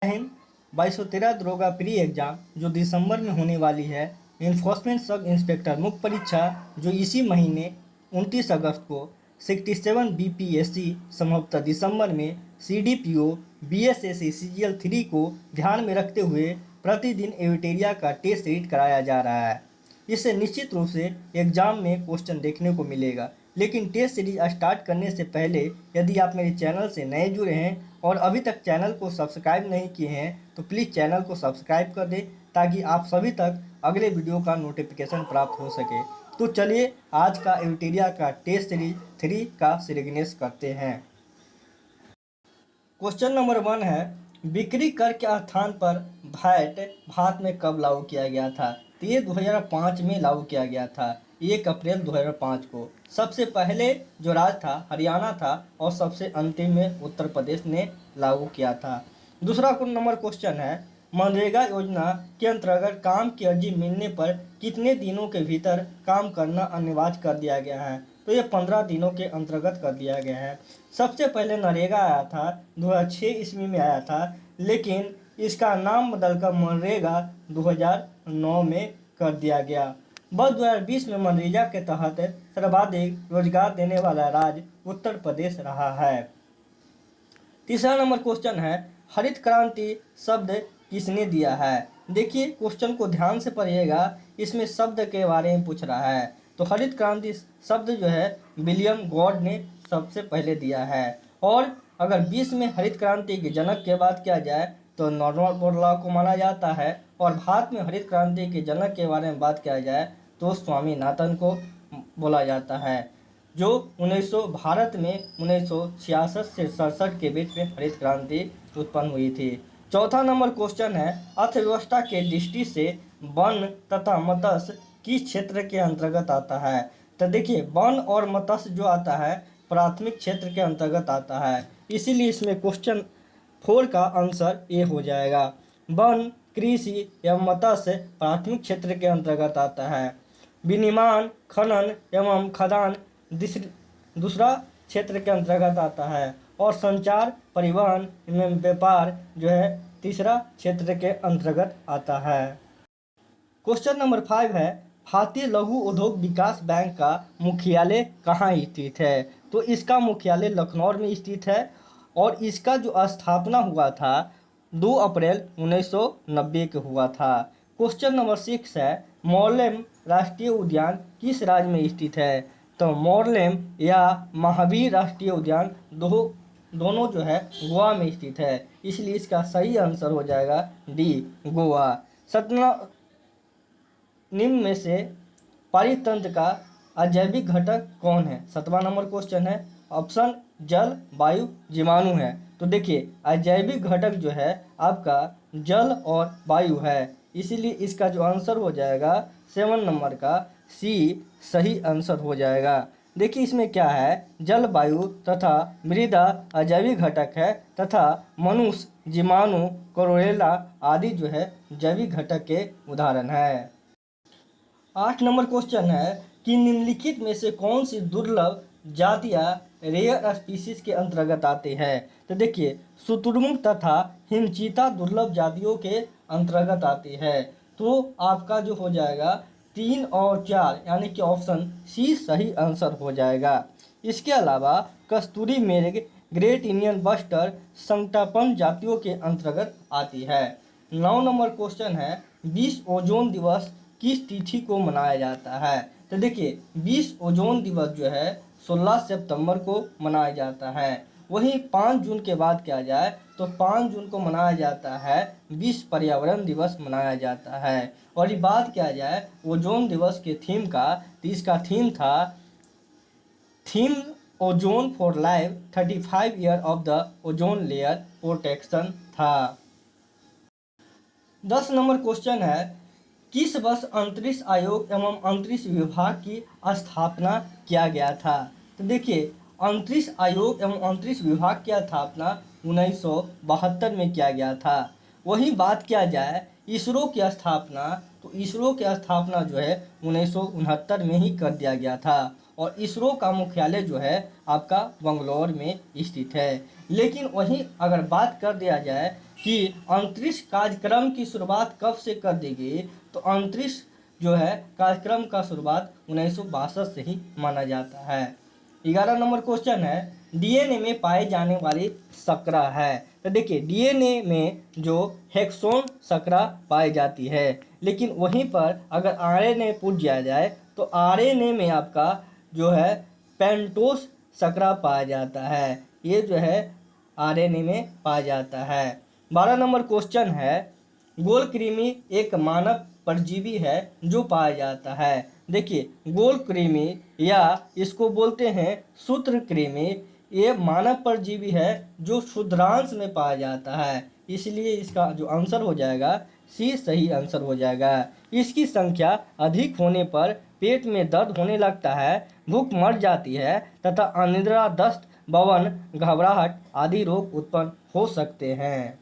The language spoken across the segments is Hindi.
हिंद 2213 दरोगा प्री एग्जाम जो दिसंबर में होने वाली है, इन्फोर्समेंट सब इंस्पेक्टर मुख्य परीक्षा जो इसी महीने 29 अगस्त को 67 बीपीएससी संभवतः दिसंबर में सीडीपीओ बीएसएससी सीजीएल 3 को ध्यान में रखते हुए प्रतिदिन एविटेरिया का टेस्ट सीरीज कराया जा रहा है। इससे निश्चित रूप से एग्जाम में क्वेश्चन देखने को मिलेगा, लेकिन टेस्ट सीरीज स्टार्ट करने से पहले यदि आप मेरे चैनल से नए जुड़े हैं और अभी तक चैनल को सब्सक्राइब नहीं किए हैं तो प्लीज़ चैनल को सब्सक्राइब कर दें ताकि आप सभी तक अगले वीडियो का नोटिफिकेशन प्राप्त हो सके। तो चलिए आज का एविटेरिया का टेस्ट सीरीज 3 का सीरीज करते हैं। क्वेश्चन नंबर 1 है, बिक्री कर के स्थान पर वैट भारत में कब लागू किया गया था? तो ये 2005 में लागू किया गया था, 1 अप्रैल 2005 को। सबसे पहले जो राज्य था हरियाणा था और सबसे अंतिम में उत्तर प्रदेश ने लागू किया था। दूसरा नंबर क्वेश्चन है, मनरेगा योजना के अंतर्गत काम की अर्जी मिलने पर कितने दिनों के भीतर काम करना अनिवार्य कर दिया गया है? तो ये 15 दिनों के अंतर्गत कर दिया गया है। सबसे पहले नरेगा आया था, 2006 ईस्वी में आया था, लेकिन इसका नाम बदलकर मनरेगा 2009 में कर दिया गया। वर्ष 2020 में मनरेगा के तहत सर्वाधिक रोजगार देने वाला राज्य उत्तर प्रदेश रहा है। तीसरा नंबर क्वेश्चन है, हरित क्रांति शब्द किसने दिया है? देखिए क्वेश्चन को ध्यान से पढ़िएगा, इसमें शब्द के बारे में पूछ रहा है। तो हरित क्रांति शब्द जो है विलियम गॉड ने सबसे पहले दिया है। और अगर विश्व में हरित क्रांति के जनक की बात किया जाए तो नॉर्मन बोरलॉग को माना जाता है, और भारत में हरित क्रांति के जनक के बारे में बात किया जाए तो स्वामीनाथन को बोला जाता है, जो 1900 भारत में 1966 से 67 के बीच में हरित क्रांति उत्पन्न हुई थी। चौथा नंबर क्वेश्चन है, अर्थव्यवस्था के दृष्टि से वन तथा मत्स्य किस क्षेत्र के अंतर्गत आता है? तो देखिए वन और मत्स्य जो आता है प्राथमिक क्षेत्र के अंतर्गत आता है, इसीलिए इसमें क्वेश्चन 4 का आंसर ए हो जाएगा। वन, कृषि एवं मत्स्य प्राथमिक क्षेत्र के अंतर्गत आता है। विनिर्माण, खनन एवं खदान दूसरा क्षेत्र के अंतर्गत आता है, और संचार, परिवहन एवं व्यापार जो है तीसरा क्षेत्र के अंतर्गत आता है। क्वेश्चन नंबर 5 है, भारतीय लघु उद्योग विकास बैंक का मुख्यालय कहाँ स्थित है? तो इसका मुख्यालय लखनऊ में स्थित है, और इसका जो स्थापना हुआ था 2 अप्रैल 1990 को हुआ था। क्वेश्चन नंबर 6 है, मोरलेम राष्ट्रीय उद्यान किस राज्य में स्थित है? तो मोरलेम या महावीर राष्ट्रीय उद्यान दोनों जो है गोवा में स्थित है, इसलिए इसका सही आंसर हो जाएगा डी, गोवा। निम्न में से पारितंत्र का अजैविक घटक कौन है? 7वां नंबर क्वेश्चन है, ऑप्शन जल, वायु, जीवाणु है। तो देखिए अजैविक घटक जो है आपका जल और वायु है, इसीलिए इसका जो आंसर हो जाएगा 7 नंबर का सी सही आंसर हो जाएगा। देखिए इसमें क्या है, जल, वायु तथा मृदा अजैविक घटक है, तथा मनुष्य, जीवाणु, क्लोरेला आदि जो है जैविक घटक के उदाहरण है। 8 नंबर क्वेश्चन है कि निम्नलिखित में से कौन सी दुर्लभ जातियां रेयर स्पीसीज के अंतर्गत आते हैं? तो देखिए शुतुरमुर्ग तथा हिमचीता दुर्लभ जातियों के अंतर्गत आती है। तो आपका जो हो जाएगा 3 और 4 यानी कि ऑप्शन सी सही आंसर हो जाएगा। इसके अलावा कस्तूरी मेघ, ग्रेट इंडियन बस्टर, संकटापन जातियों के अंतर्गत आती है। 9 नंबर क्वेश्चन है, विश्व ओजोन दिवस किस तिथि को मनाया जाता है? तो देखिए विश्व ओजोन दिवस जो है 16 सितंबर को मनाया जाता है। वहीं 5 जून के बाद किया जाए तो 5 जून को मनाया जाता है विश्व पर्यावरण दिवस मनाया जाता है। और ये बात किया जाए ओजोन दिवस के थीम का, तो इसका theme ozone for life 35 year of the ozone layer protection था। 10 नंबर क्वेश्चन है, किस वर्ष अंतरिक्ष आयोग एवं अंतरिक्ष विभाग की स्थापना किया गया था? तो देखिए अंतरिक्ष आयोग एवं अंतरिक्ष विभाग की स्थापना 1972 में किया गया था। वही बात किया जाए इसरो की स्थापना, तो इसरो की स्थापना जो है 1969 में ही कर दिया गया था, और इसरो का मुख्यालय जो है आपका बंगलौर में स्थित है। लेकिन वहीं अगर बात कर दिया जाए कि अंतरिक्ष कार्यक्रम की शुरुआत कब से कर दी गई, तो अंतरिक्ष जो है कार्यक्रम का शुरुआत 1962 से ही माना जाता है। 11 नंबर क्वेश्चन है, डीएनए में पाए जाने वाली शर्करा है। तो देखिए डीएनए में जो हेक्सोन शर्करा पाई जाती है, लेकिन वहीं पर अगर आरएनए पूछ दिया जाए तो आरएनए में आपका जो है पेंटोस शर्करा पाया जाता है। ये जो है आरएनए में पाया जाता है। 12 नंबर क्वेश्चन है, गोल कृमि एक मानव परजीवी है जो पाया जाता है। देखिए गोल कृमि या इसको बोलते हैं सूत्रकृमि, ये मानव परजीवी है जो क्षुद्रांश में पाया जाता है, इसलिए इसका जो आंसर हो जाएगा सी सही आंसर हो जाएगा। इसकी संख्या अधिक होने पर पेट में दर्द होने लगता है, भूख मर जाती है तथा अनिद्रा, दस्त, बवन, घबराहट आदि रोग उत्पन्न हो सकते हैं।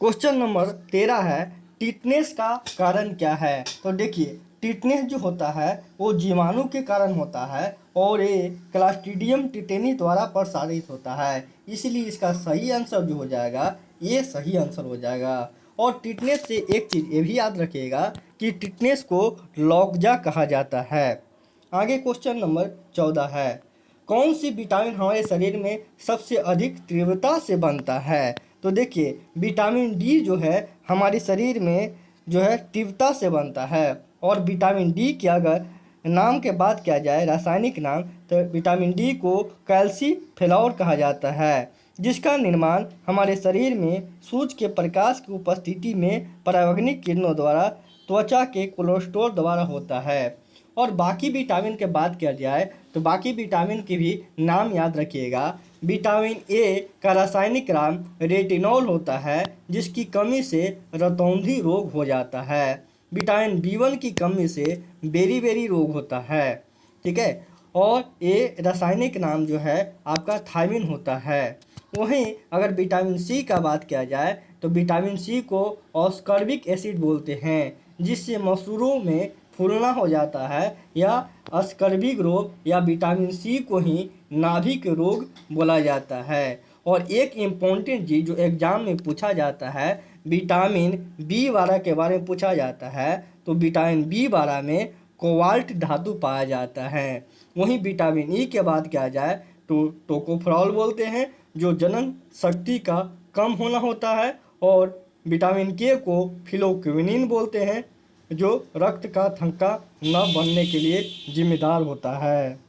क्वेश्चन नंबर 13 है, टिटनेस का कारण क्या है। तो देखिए टिटनेस जो होता है वो जीवाणु के कारण होता है और ये क्लास्ट्रीडियम टिटेनी द्वारा प्रसारित होता है, इसलिए इसका सही आंसर जो हो जाएगा ये सही आंसर हो जाएगा। और टिटनेस से एक चीज़ ये भी याद रखिएगा कि टिटनेस को लॉकजा कहा जाता है। आगे क्वेश्चन नंबर 14 है, कौन सी विटामिन हमारे शरीर में सबसे अधिक तीव्रता से बनता है। तो देखिए विटामिन डी जो है हमारे शरीर में जो है तीव्रता से बनता है, और विटामिन डी की अगर नाम के बात किया जाए रासायनिक नाम, तो विटामिन डी को कैल्सीफेरॉल कहा जाता है, जिसका निर्माण हमारे शरीर में सूर्य के प्रकाश की उपस्थिति में पराबैंगनी किरणों द्वारा त्वचा के कोलेस्ट्रॉल द्वारा होता है। और बाकी विटामिन के बात किया जाए तो बाकी विटामिन की भी नाम याद रखिएगा। विटामिन ए का रासायनिक नाम रेटिनॉल होता है, जिसकी कमी से रतौंधी रोग हो जाता है। विटामिन बी1 की कमी से बेरी रोग होता है, ठीक है। और ये रासायनिक नाम जो है आपका थायमिन होता है। वहीं अगर विटामिन सी का बात किया जाए तो विटामिन सी को ऑस्कॉर्बिक एसिड बोलते हैं, जिससे मसूरों में फूलना हो जाता है, या अस्कर्बिक रोग या विटामिन सी को ही नाभिक रोग बोला जाता है। और एक इम्पोर्टेंट चीज जो एग्जाम में पूछा जाता है, विटामिन बी12 के बारे में पूछा जाता है, तो विटामिन बी12 में कोबाल्ट धातु पाया जाता है। वहीं विटामिन ई के बात किया जाए तो टोकोफेरॉल बोलते हैं, जो जनन शक्ति का कम होना होता है, और विटामिन के को फिलोक्विनिन बोलते हैं, जो रक्त का थक्का न बनने के लिए जिम्मेदार होता है।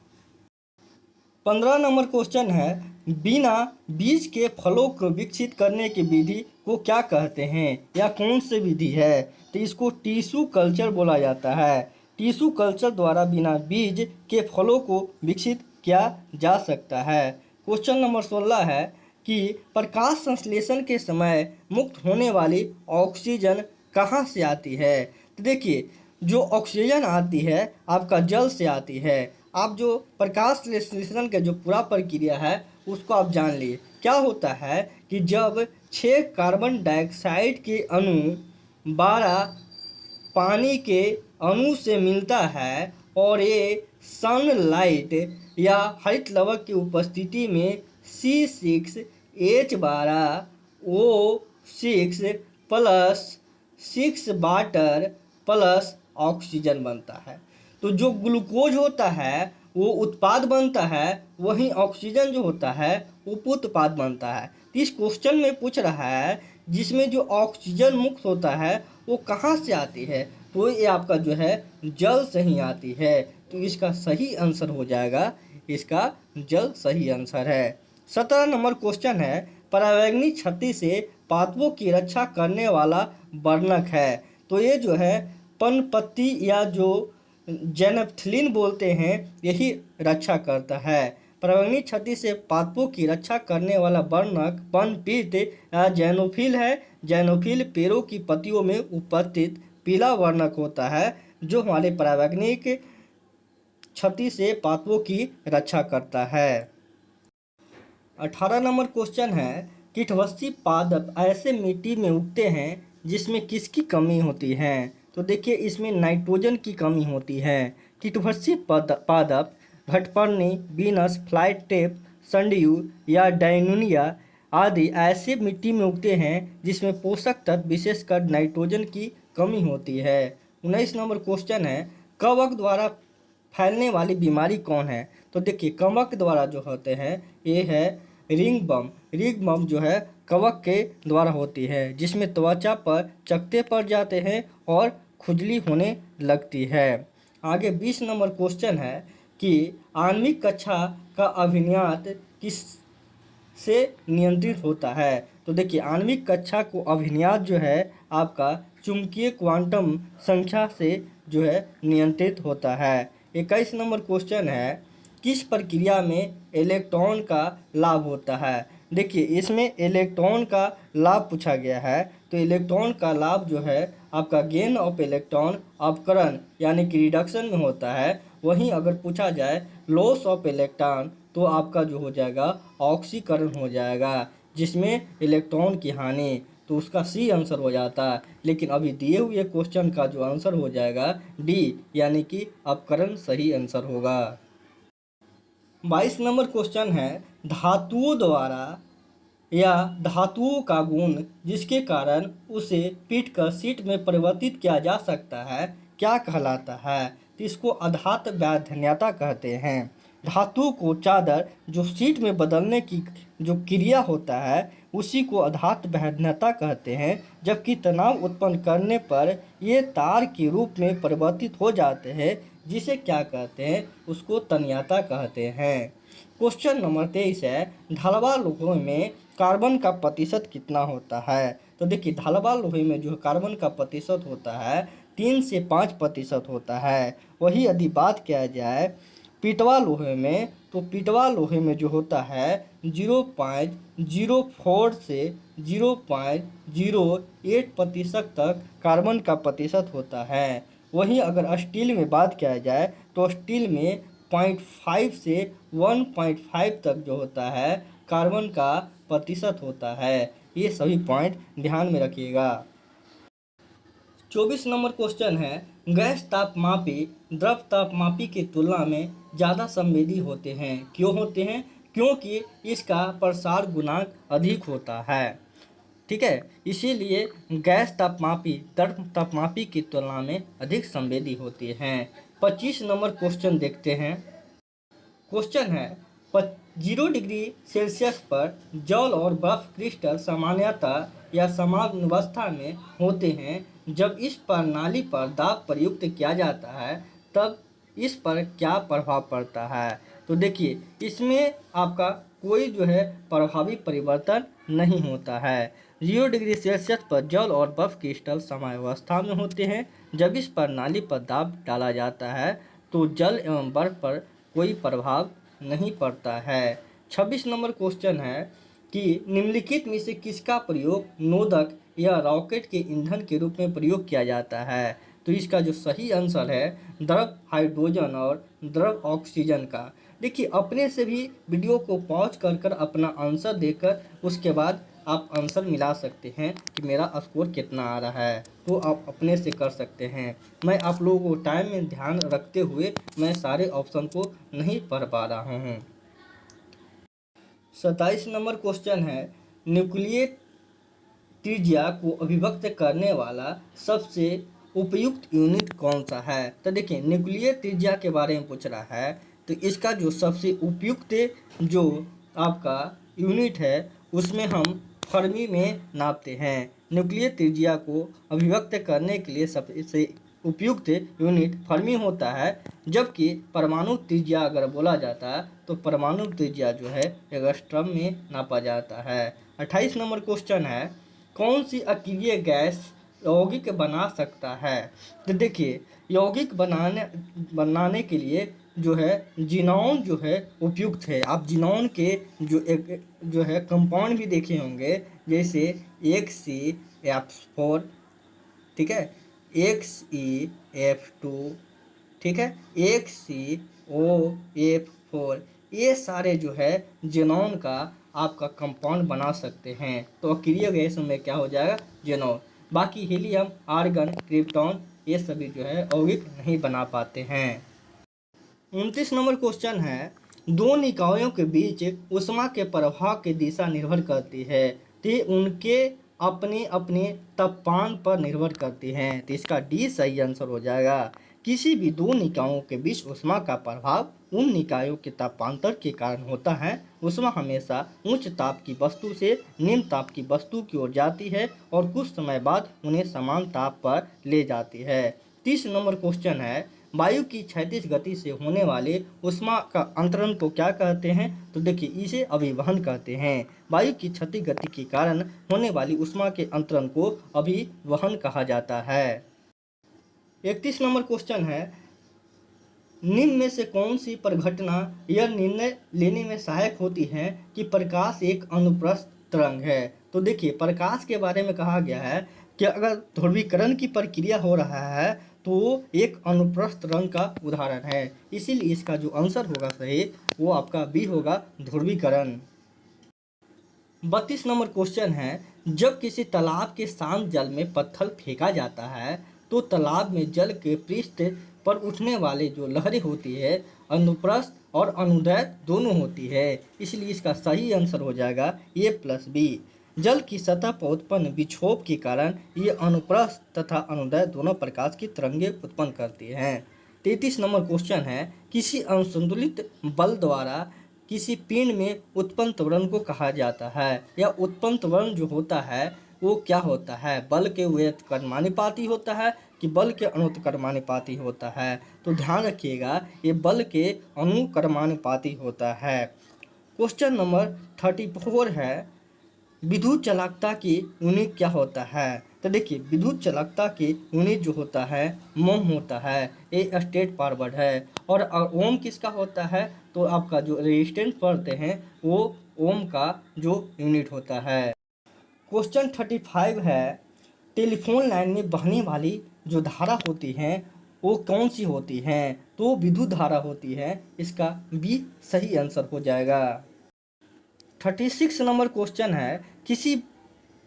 15 नंबर क्वेश्चन है, बिना बीज के फलों को विकसित करने की विधि को क्या कहते हैं, या कौन सी विधि है। तो इसको टिश्यू कल्चर बोला जाता है। टिश्यू कल्चर द्वारा बिना बीज के फलों को विकसित किया जा सकता है। क्वेश्चन नंबर 16 है कि प्रकाश संश्लेषण के समय मुक्त होने वाली ऑक्सीजन कहाँ से आती है। तो देखिए जो ऑक्सीजन आती है आपका जल से आती है। आप जो प्रकाश संश्लेषण का जो पूरा प्रक्रिया है उसको आप जान लिए। क्या होता है कि जब 6 कार्बन डाइऑक्साइड के अणु 12 पानी के अणु से मिलता है, और ये सनलाइट या हरित लवक की उपस्थिति में C6H12O6 plus 6 water plus oxygen बनता है। तो जो ग्लूकोज होता है वो उत्पाद बनता है, वहीं ऑक्सीजन जो होता है उप उत्पाद बनता है। तो इस क्वेश्चन में पूछ रहा है जिसमें जो ऑक्सीजन मुक्त होता है वो कहाँ से आती है, तो ये आपका जो है जल से ही आती है। तो इसका सही आंसर हो जाएगा, इसका जल सही आंसर है। 17 नंबर क्वेश्चन है, पराबैंगनी क्षति से पादपों की रक्षा करने वाला वर्णक है। तो ये जो है पनपत्ती या जो जेनेप्थिलिन बोलते हैं यही रक्षा करता है। पराबैंगनी क्षति से पादपों की रक्षा करने वाला वर्णक पनपीत या जेनोफिल है। जेनोफिल पेड़ों की पत्तियों में उपस्थित पीला वर्णक होता है, जो हमारे पराबैंगनी क्षति से पादपों की रक्षा करता है। 18 नंबर क्वेश्चन है, कीटवशी पादप ऐसे मिट्टी में उगते हैं जिसमें किसकी कमी होती है। तो देखिए इसमें नाइट्रोजन की कमी होती है। कीटवशी पादप घटपर्णी, बीनस, फ्लाइट टेप, संडियू या डायनुनिया आदि ऐसे मिट्टी में उगते हैं जिसमें पोषक तत्व विशेषकर नाइट्रोजन की कमी होती है। 19 नंबर क्वेश्चन है, कवक द्वारा फैलने वाली बीमारी कौन है? तो देखिए कवक द्वारा जो होते हैं ये है रिंगवर्म। रिंगवर्म जो है कवक के द्वारा होती है, जिसमें त्वचा पर चकत्ते पड़ जाते हैं और खुजली होने लगती है। आगे 20 नंबर क्वेश्चन है कि आणविक कक्षा का अभिन्यास किस से नियंत्रित होता है? तो देखिए आणविक कक्षा को अभिन्यास जो है आपका चुंबकीय क्वांटम संख्या से जो है नियंत्रित होता है। 21 नंबर क्वेश्चन है, किस प्रक्रिया में इलेक्ट्रॉन का लाभ होता है? देखिए इसमें इलेक्ट्रॉन का लाभ पूछा गया है, तो इलेक्ट्रॉन का लाभ जो है आपका गेन ऑफ इलेक्ट्रॉन अपकरण यानी कि रिडक्शन में होता है। वहीं अगर पूछा जाए लॉस ऑफ इलेक्ट्रॉन तो आपका जो हो जाएगा ऑक्सीकरण हो जाएगा, जिसमें इलेक्ट्रॉन की हानि, तो उसका सी आंसर हो जाता है। लेकिन अभी दिए हुए क्वेश्चन का जो आंसर हो जाएगा डी यानी कि अपकरण सही आंसर होगा। 22 नंबर क्वेश्चन है, धातुओं द्वारा या धातुओं का गुण जिसके कारण उसे पीटकर शीट में परिवर्तित किया जा सकता है क्या कहलाता है? तो इसको अधात वैधन्यता कहते हैं। धातु को चादर जो शीट में बदलने की जो क्रिया होता है उसी को अधात वैधन्यता कहते हैं, जबकि तनाव उत्पन्न करने पर ये तार के रूप में परिवर्तित हो जाते हैं, जिसे क्या कहते हैं? उसको तन्यता कहते हैं। क्वेश्चन नंबर 23 है, ढलवा लोहे में कार्बन का प्रतिशत कितना होता है? तो देखिए ढलवा लोहे में जो कार्बन का प्रतिशत होता है 3 से 5% होता है। वही यदि बात किया जाए पीटवा लोहे में, तो पीटवा लोहे में जो होता है 0.04 से 0.08% तक कार्बन का प्रतिशत होता है। वहीं अगर स्टील में बात किया जाए तो स्टील में 0.5 से 1.5 तक जो होता है कार्बन का प्रतिशत होता है। ये सभी पॉइंट ध्यान में रखिएगा। 24 नंबर क्वेश्चन है, गैस तापमापी द्रव तापमापी की तुलना में ज़्यादा संवेदी होते हैं। क्यों होते हैं? क्योंकि इसका प्रसार गुणांक अधिक होता है। ठीक है, इसीलिए गैस तापमापी द्रव तापमापी की तुलना में अधिक संवेदी होती हैं। 25 नंबर क्वेश्चन देखते हैं। क्वेश्चन है, 0 डिग्री सेल्सियस पर जल और बर्फ क्रिस्टल सामान्यतः या सामान्यावस्था में होते हैं। जब इस प्रणाली पर दाब प्रयुक्त किया जाता है तब इस पर क्या प्रभाव पड़ता है? तो देखिए इसमें आपका कोई जो है प्रभावी परिवर्तन नहीं होता है। 0 डिग्री सेल्सियस पर जल और बर्फ क्रिस्टल सामान्यावस्था में होते हैं। जब इस प्रणाली पर दाब डाला जाता है तो जल एवं बर्फ पर कोई प्रभाव नहीं पड़ता है। 26 नंबर क्वेश्चन है कि निम्नलिखित में से किसका प्रयोग नोदक या रॉकेट के ईंधन के रूप में प्रयोग किया जाता है? तो इसका जो सही आंसर है द्रव हाइड्रोजन और द्रव ऑक्सीजन का। देखिए अपने से भी वीडियो को पॉज कर अपना आंसर देकर उसके बाद आप आंसर मिला सकते हैं कि मेरा स्कोर कितना आ रहा है, तो आप अपने से कर सकते हैं। मैं आप लोगों को टाइम में ध्यान रखते हुए मैं सारे ऑप्शन को नहीं पढ़ पा रहा हूँ। 27 नंबर क्वेश्चन है, न्यूक्लियर त्रिज्या को अभिव्यक्त करने वाला सबसे उपयुक्त यूनिट कौन सा है? तो देखिए न्यूक्लियर त्रिज्या के बारे में पूछ रहा है, तो इसका जो सबसे उपयुक्त जो आपका यूनिट है उसमें हम फर्मी में नापते हैं। न्यूक्लियर त्रिज्या को अभिव्यक्त करने के लिए सबसे उपयुक्त यूनिट फर्मी होता है, जबकि परमाणु त्रिज्या अगर बोला जाता है तो परमाणु त्रिज्या जो है एंगस्ट्रॉम में नापा जाता है। 28 नंबर क्वेश्चन है, कौन सी अक्रिय गैस यौगिक बना सकता है? तो देखिए यौगिक बनाने के लिए जो है जिनॉन जो है उपयुक्त है। आप जिनॉन के जो है कंपाउंड भी देखे होंगे, जैसे XeF4, ठीक है, XeF2, ठीक है, XeOF4, ये सारे जो है जिनॉन का आपका कंपाउंड बना सकते हैं। तो अक्रिय गैस में क्या हो जाएगा? जिनॉन। बाकी हीलियम, आर्गन, क्रिप्टॉन ये सभी जो है यौगिक नहीं बना पाते हैं। 29 नंबर क्वेश्चन है, दो निकायों के बीच ऊष्मा के प्रवाह की दिशा निर्भर करती है, ते उनके अपने अपने तापमान पर निर्भर करती हैं। तो इसका डी सही आंसर हो जाएगा। किसी भी दो निकायों के बीच ऊष्मा का प्रभाव उन निकायों के तापांतर के कारण होता है। ऊष्मा हमेशा उच्च ताप की वस्तु से निम्न ताप की वस्तु की ओर जाती है और कुछ समय बाद उन्हें समान ताप पर ले जाती है। 30 नंबर क्वेश्चन है, वायु की क्षैतिज गति से होने वाले ऊष्मा का अंतरण को क्या कहते हैं? तो देखिए, इसे अभिवहन कहते हैं। वायु की क्षैतिज गति के कारण होने वाली ऊष्मा के अंतरण को अभिवहन कहा जाता है। 31 नंबर क्वेश्चन है, निम्न में से कौन सी परिघटना यह निर्णय लेने में सहायक होती है कि प्रकाश एक अनुप्रस्थ तरंग है? तो देखिए, प्रकाश के बारे में कहा गया है कि अगर ध्रुवीकरण की प्रक्रिया हो रहा है तो एक अनुप्रस्थ तरंग का उदाहरण है। इसीलिए इसका जो आंसर होगा सही वो आपका बी होगा, ध्रुवीकरण। 32 नंबर क्वेश्चन है, जब किसी तालाब के शांत जल में पत्थर फेंका जाता है तो तालाब में जल के पृष्ठ पर उठने वाले जो लहरें होती है अनुप्रस्थ और अनुदैर्ध्य दोनों होती है। इसलिए इसका सही आंसर हो जाएगा ए प्लस बी। जल की सतह पर उत्पन्न विक्षोभ के कारण ये अनुप्रस्थ तथा अनुदैर्ध्य दोनों प्रकार की तरंगें उत्पन्न करती हैं। 33 नंबर क्वेश्चन है, किसी असंतुलित बल द्वारा किसी पिंड में उत्पन्न त्वरण को कहा जाता है। या उत्पन्न त्वरण जो होता है वो क्या होता है? बल के व्युत्क्रमानुपाती होता है कि बल के अनुत्क्रमानुपाती होता है? तो ध्यान रखिएगा, ये बल के अनुक्रमानुपाती होता है। क्वेश्चन नंबर 34 है, विद्युत चालकता की यूनिट क्या होता है? तो देखिए, विद्युत चालकता की यूनिट जो होता है मोम होता है। ये स्ट्रेट फॉरवर्ड है। और ओम किसका होता है? तो आपका जो रेजिस्टेंस पढ़ते हैं वो ओम का जो यूनिट होता है। क्वेश्चन 35 है, टेलीफोन लाइन में बहने वाली जो धारा होती हैं वो कौन सी होती हैं? तो विद्युत धारा होती है। इसका बी सही आंसर हो जाएगा। 36 नंबर क्वेश्चन है, किसी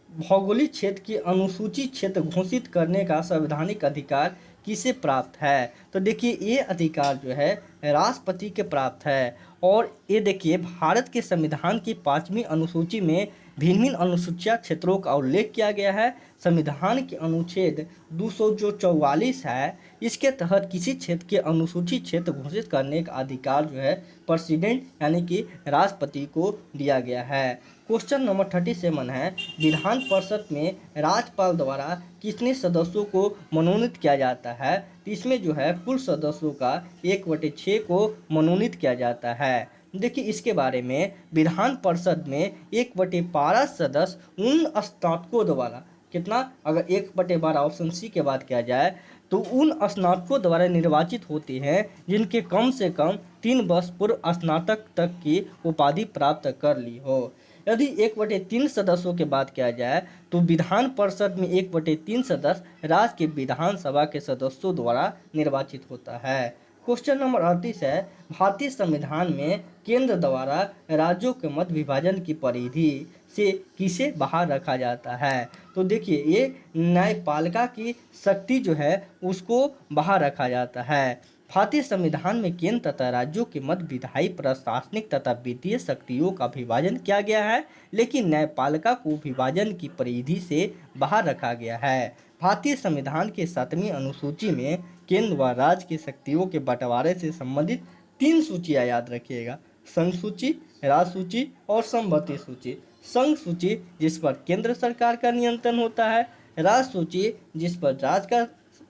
भौगोलिक क्षेत्र की अनुसूचित क्षेत्र घोषित करने का संवैधानिक अधिकार किसे प्राप्त है? तो देखिए, ये अधिकार जो है राष्ट्रपति के प्राप्त है। और ये देखिए, भारत के संविधान की 5वीं अनुसूची में भिन्न भिन्न अनुसूचित क्षेत्रों का उल्लेख किया गया है। संविधान के अनुच्छेद 244 है, इसके तहत किसी क्षेत्र के अनुसूचित क्षेत्र घोषित करने का अधिकार जो है प्रेसिडेंट यानी कि राष्ट्रपति को दिया गया है। क्वेश्चन नंबर 37 है, विधान परिषद में राज्यपाल द्वारा कितने सदस्यों को मनोनीत किया जाता है? तो इसमें जो है कुल सदस्यों का 1/6 को मनोनीत किया जाता है। देखिए, इसके बारे में विधान परिषद में 1/12 सदस्य उन स्नातकों द्वारा, कितना, अगर 1/12 ऑप्शन सी के बाद किया जाए तो उन स्नातकों द्वारा निर्वाचित होते हैं जिनके कम से कम 3 वर्ष पूर्व स्नातक तक की उपाधि प्राप्त कर ली हो। यदि 1/3 सदस्यों की बात किया जाए तो विधान परिषद में 1/3 सदस्य राज्य के विधानसभा के सदस्यों द्वारा निर्वाचित होता है। क्वेश्चन नंबर 38 है, भारतीय संविधान में केंद्र द्वारा राज्यों के मत विभाजन की परिधि से किसे बाहर रखा जाता है? तो देखिए, ये न्यायपालिका की शक्ति जो है उसको बाहर रखा जाता है। भारतीय संविधान में केंद्र तथा राज्यों के मध्य विधायी, प्रशासनिक तथा वित्तीय शक्तियों का विभाजन किया गया है, लेकिन न्यायपालिका को विभाजन की परिधि से बाहर रखा गया है। भारतीय संविधान के 7वीं अनुसूची में केंद्र व राज्य की शक्तियों के बंटवारे से संबंधित 3 सूचियाँ याद रखिएगा: संघ सूची, राज्य सूची और समवर्ती सूची। संघ सूची जिस पर केंद्र सरकार का नियंत्रण होता है, राज्य सूची जिस पर राज्य का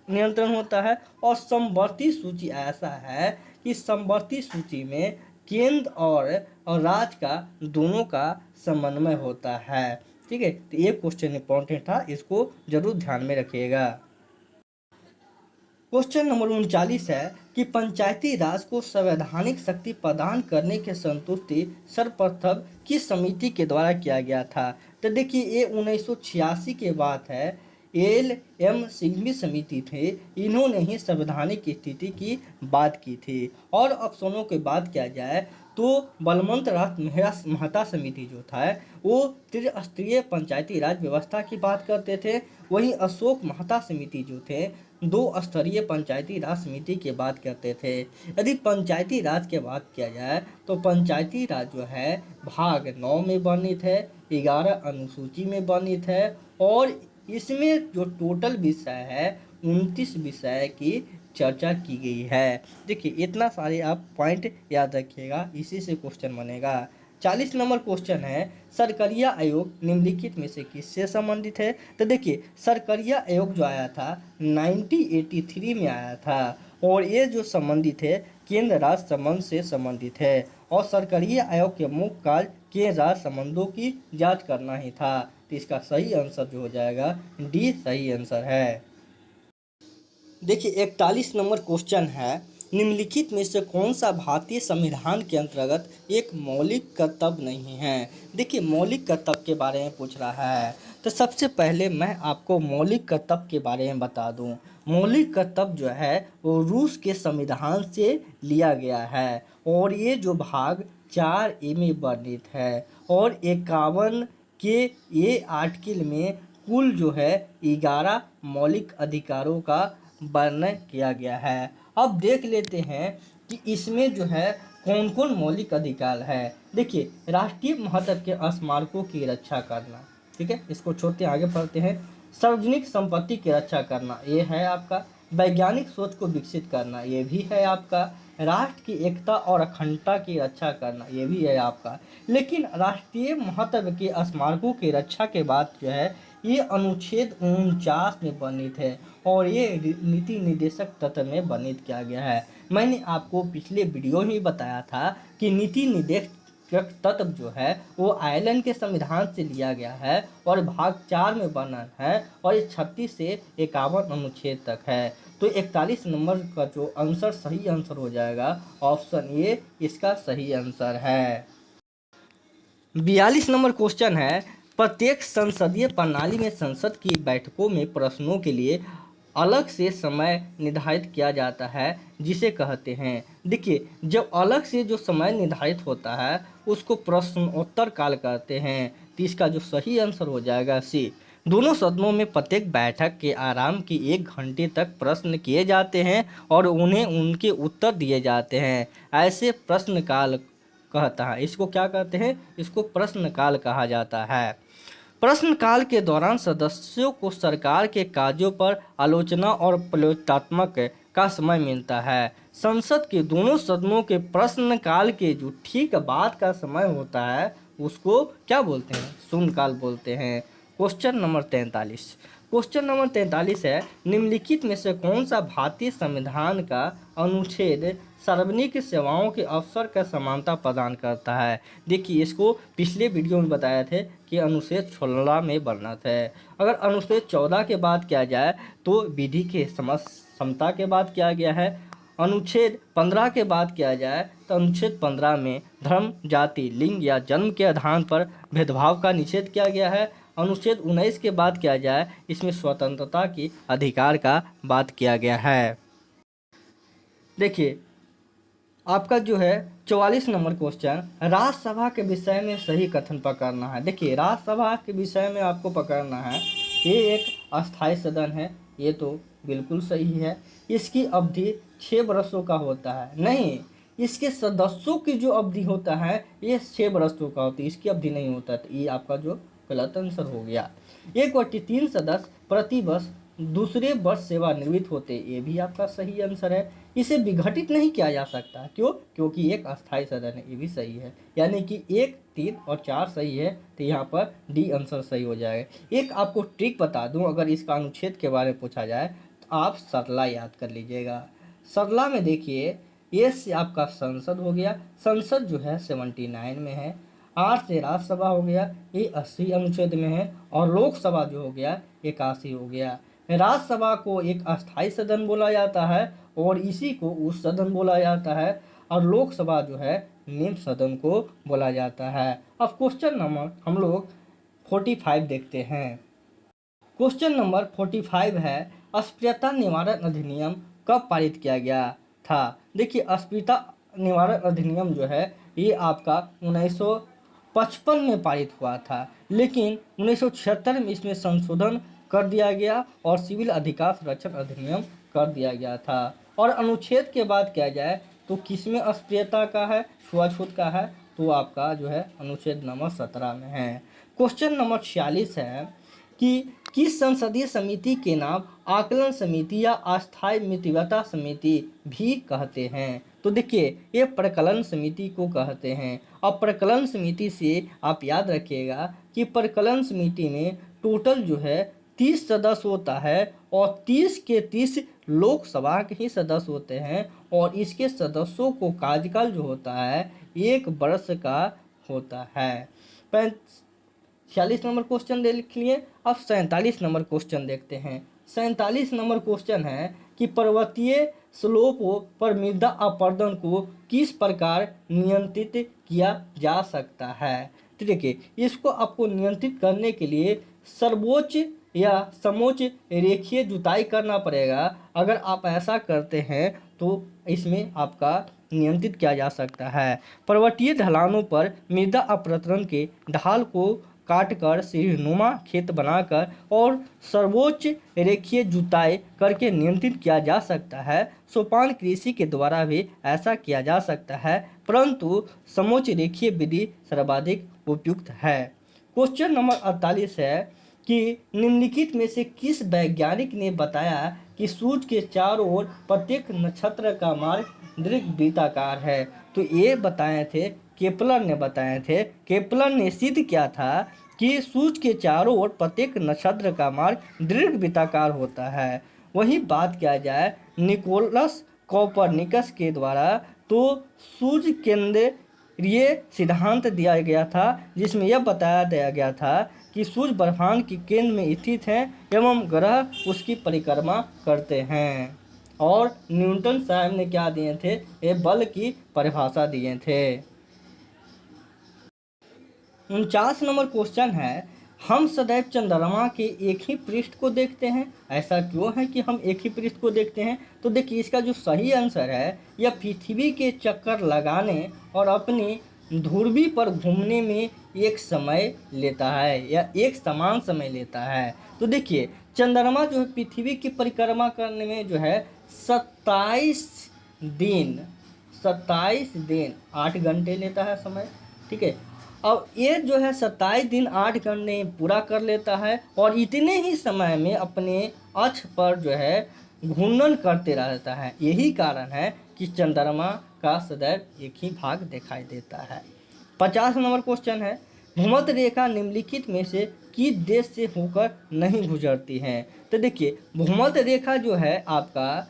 नियंत्रण होता है, और समवर्ती सूची ऐसा है कि समवर्ती सूची में केंद्र और राज्य का दोनों का समन्वय होता है। ठीक है, तो ये क्वेश्चन इंपॉर्टेंट था, इसको जरूर ध्यान में रखिएगा। क्वेश्चन नंबर 39 है कि पंचायती राज को संवैधानिक शक्ति प्रदान करने की संतुष्टि सर्वप्रथम किस समिति के द्वारा किया गया था? तो देखिए, ये 1986 के बात है। एल.एम. सिंघवी समिति थे, इन्होंने ही संवैधानिक स्थिति की बात की थी। और ऑप्शनों की बात किया जाए तो बलवंत राज मेहता समिति जो था वो त्रिस्तरीय पंचायती राज व्यवस्था की बात करते थे। वहीं अशोक मेहता समिति जो थे 2 स्तरीय पंचायती राज समिति की बात करते थे। यदि पंचायती राज की बात किया जाए तो पंचायती राज जो है भाग 9 में वर्णित है, 11 अनुसूची में वर्णित है और इसमें जो टोटल विषय है 29 विषय की चर्चा की गई है। देखिए इतना सारे आप पॉइंट याद रखिएगा, इसी से क्वेश्चन बनेगा। 40 नंबर क्वेश्चन है सरकरिया आयोग निम्नलिखित में से किससे संबंधित है। तो देखिए सरकरिया आयोग जो आया था 1983 में आया था और ये जो संबंधित है केंद्र राज्य संबंध से संबंधित है और सरकरिया आयोग के मुख्य कार्य केंद्र राज्य संबंधों की जांच करना ही था। तो इसका सही आंसर जो हो जाएगा डी सही आंसर है। देखिए 41 नंबर क्वेश्चन है निम्नलिखित में से कौन सा भारतीय संविधान के अंतर्गत एक मौलिक कर्तव्य नहीं है। देखिए मौलिक कर्तव्य के बारे में पूछ रहा है तो सबसे पहले मैं आपको मौलिक कर्तव्य के बारे में बता दूं। मौलिक कर्तव्य जो है वो रूस के संविधान से लिया गया है और ये जो भाग 4A में वर्णित है और 51 के ये आर्टिकल में कुल जो है 11 मौलिक अधिकारों का वर्णन किया गया है। अब देख लेते हैं कि इसमें जो है कौन कौन मौलिक अधिकार है। देखिए राष्ट्रीय महत्व के स्मारकों की रक्षा करना, ठीक है, इसको छोड़ते आगे बढ़ते हैं। सार्वजनिक संपत्ति की रक्षा करना ये है आपका। वैज्ञानिक सोच को विकसित करना ये भी है आपका। राष्ट्र की एकता और अखंडता की रक्षा करना ये भी है आपका। लेकिन राष्ट्रीय महत्व के स्मारकों की रक्षा के बाद जो है ये अनुच्छेद 49 में वर्णित है और ये नीति निर्देशक तत्व में वर्णित किया गया है। मैंने आपको पिछले वीडियो में बताया था कि नीति निर्देशक तत्व जो है वो आयरलैंड के संविधान से लिया गया है और भाग 4 में वर्णन है और ये 36 से 51 अनुच्छेद तक है। तो 41 नंबर का जो आंसर सही आंसर हो जाएगा ऑप्शन ए इसका सही आंसर है। 42 नंबर क्वेश्चन है प्रत्येक संसदीय प्रणाली में संसद की बैठकों में प्रश्नों के लिए अलग से समय निर्धारित किया जाता है जिसे कहते हैं। देखिए जब अलग से जो समय निर्धारित होता है उसको प्रश्नोत्तर काल कहते हैं। तो इसका जो सही आंसर हो जाएगा सी। दोनों सदनों में प्रत्येक बैठक के आराम की 1 घंटे तक प्रश्न किए जाते हैं और उन्हें उनके उत्तर दिए जाते हैं। ऐसे प्रश्नकाल कहता है, इसको क्या कहते हैं, इसको प्रश्नकाल कहा जाता है। प्रश्नकाल के दौरान सदस्यों को सरकार के कार्यों पर आलोचना और प्रलोभनात्मक का समय मिलता है। संसद के दोनों सदनों के प्रश्नकाल के जो ठीक बाद का समय होता है उसको क्या बोलते हैं, शून्यकाल बोलते हैं। Question number 43। क्वेश्चन नंबर 43 है निम्नलिखित में से कौन सा भारतीय संविधान का अनुच्छेद सार्वजनिक सेवाओं के अवसर का समानता प्रदान करता है। देखिए इसको पिछले वीडियो में बताया थे कि अनुच्छेद 16 में वर्णित है। अगर अनुच्छेद 14 के बात किया जाए तो विधि के समता के बात किया गया है। अनुच्छेद 15 के बात किया जाए तो अनुच्छेद 15 में धर्म, जाति, लिंग या जन्म के आधार पर भेदभाव का निषेध किया गया है। अनुच्छेद 19 के बात किया जाए इसमें स्वतंत्रता की अधिकार का बात किया गया है। देखिए आपका जो है 44 नंबर क्वेश्चन राज्यसभा के विषय में सही कथन पकड़ना है। देखिए राज्यसभा के विषय में आपको पकड़ना है, ये एक अस्थायी सदन है, ये तो बिल्कुल सही है। इसकी अवधि 6 वर्षों का होता है, नहीं इसके सदस्यों की जो अवधि होता है ये 6 वर्षों का होता है, इसकी अवधि नहीं होता। तो ये आपका जो गलत आंसर हो गया। 1/3 सदस्य प्रति वर्ष दूसरे वर्ष सेवानिवृत्त होते, ये भी आपका सही आंसर है। इसे विघटित नहीं किया जा सकता, क्यों, क्योंकि एक अस्थायी सदन है, ये भी सही है। यानी कि 1, 3 और 4 सही है, तो यहाँ पर डी आंसर सही हो जाएगा। एक आपको ट्रिक बता दूं, अगर इसका अनुच्छेद के बारे में पूछा जाए तो आप सरला याद कर लीजिएगा। सरला में देखिए ये से आपका संसद हो गया, संसद जो है 79 में है। 8 से राज्यसभा हो गया, ये 80 अनुच्छेद में है और लोकसभा जो हो गया 81 हो गया। राज्यसभा को एक अस्थायी सदन बोला जाता है और इसी को उस सदन बोला जाता है और लोकसभा जो है निम्न सदन को बोला जाता है। अब क्वेश्चन नंबर हम लोग 45 देखते हैं। क्वेश्चन नंबर 45 है अस्पृश्यता निवारण अधिनियम कब पारित किया गया था। देखिए अस्पृश्यता निवारण अधिनियम जो है ये आपका 1955 में पारित हुआ था, लेकिन 1976 में इसमें संशोधन कर दिया गया और सिविल अधिकार संरक्षण अधिनियम कर दिया गया था। और अनुच्छेद के बाद क्या जाए तो किसमें अस्पृश्यता का है, छुआछूत का है, तो आपका जो है अनुच्छेद नंबर 17 में है। क्वेश्चन नंबर 46 है कि किस संसदीय समिति के नाम आकलन समिति या अस्थायी मितव्यता समिति भी कहते हैं? तो देखिए ये प्रकलन समिति को कहते हैं। अब प्रकलन समिति से आप याद रखिएगा कि प्रकलन समिति में टोटल जो है 30 सदस्य होता है और 30 के 30 लोकसभा के ही सदस्य होते हैं और इसके सदस्यों को कार्यकाल जो होता है 1 वर्ष का होता है। 46 नंबर क्वेश्चन देख लिए। अब 47 नंबर क्वेश्चन देखते हैं। 47 नंबर क्वेश्चन है कि पर्वतीय स्लोपों पर मृदा अपरदन को किस प्रकार नियंत्रित किया जा सकता है? तो देखिए इसको आपको नियंत्रित करने के लिए सर्वोच्च या समोच्च रेखीय जुताई करना पड़ेगा। अगर आप ऐसा करते हैं तो इसमें आपका नियंत्रित किया जा सकता है। पर्वतीय ढलानों पर मृदा अपरदन के ढाल को काटकर सीढ़ीनुमा खेत बनाकर और सर्वोच्च रेखीय जुताई करके नियंत्रित किया जा सकता है। सोपान कृषि के द्वारा भी ऐसा किया जा सकता है, परंतु समोच्च रेखीय विधि सर्वाधिक उपयुक्त है। क्वेश्चन नंबर 48 है कि निम्नलिखित में से किस वैज्ञानिक ने बताया कि सूर्य के चारों ओर प्रत्येक नक्षत्र का मार्ग दीर्घवृत्ताकार है? तो ये बताए थे केपलर ने बताए थे। केपलर ने सिद्ध किया था कि सूर्य के चारों ओर प्रत्येक नक्षत्र का मार्ग दीर्घवृत्ताकार होता है। वही बात किया जाए निकोलस कोपरनिकस के द्वारा, तो सूर्य केंद्रीय सिद्धांत दिया गया था, जिसमें यह बताया दिया गया था कि सूर्य ब्रह्मांड के केंद्र में स्थित है एवं ग्रह उसकी परिक्रमा करते हैं। और न्यूटन साहब ने क्या दिए थे, ये बल की परिभाषा दिए थे। 49 नंबर क्वेश्चन है, हम सदैव चंद्रमा के एक ही पृष्ठ को देखते हैं, ऐसा क्यों है कि हम एक ही पृष्ठ को देखते हैं? तो देखिए इसका जो सही आंसर है, यह पृथ्वी के चक्कर लगाने और अपनी ध्रुवी पर घूमने में एक समय लेता है या एक समान समय लेता है। तो देखिए चंद्रमा जो है पृथ्वी की परिक्रमा करने में जो है 27 दिन 8 घंटे लेता है समय, ठीक है। अब ये जो है 27 दिन 8 घंटे पूरा कर लेता है और इतने ही समय में अपने अक्ष पर जो है घूर्णन करते रहता है। यही कारण है कि चंद्रमा का सदैव एक ही भाग दिखाई देता है। 50 नंबर क्वेश्चन है, भूमध्य रेखा निम्नलिखित में से किस देश से होकर नहीं गुजरती है? तो देखिए भूमध्य रेखा जो है आपका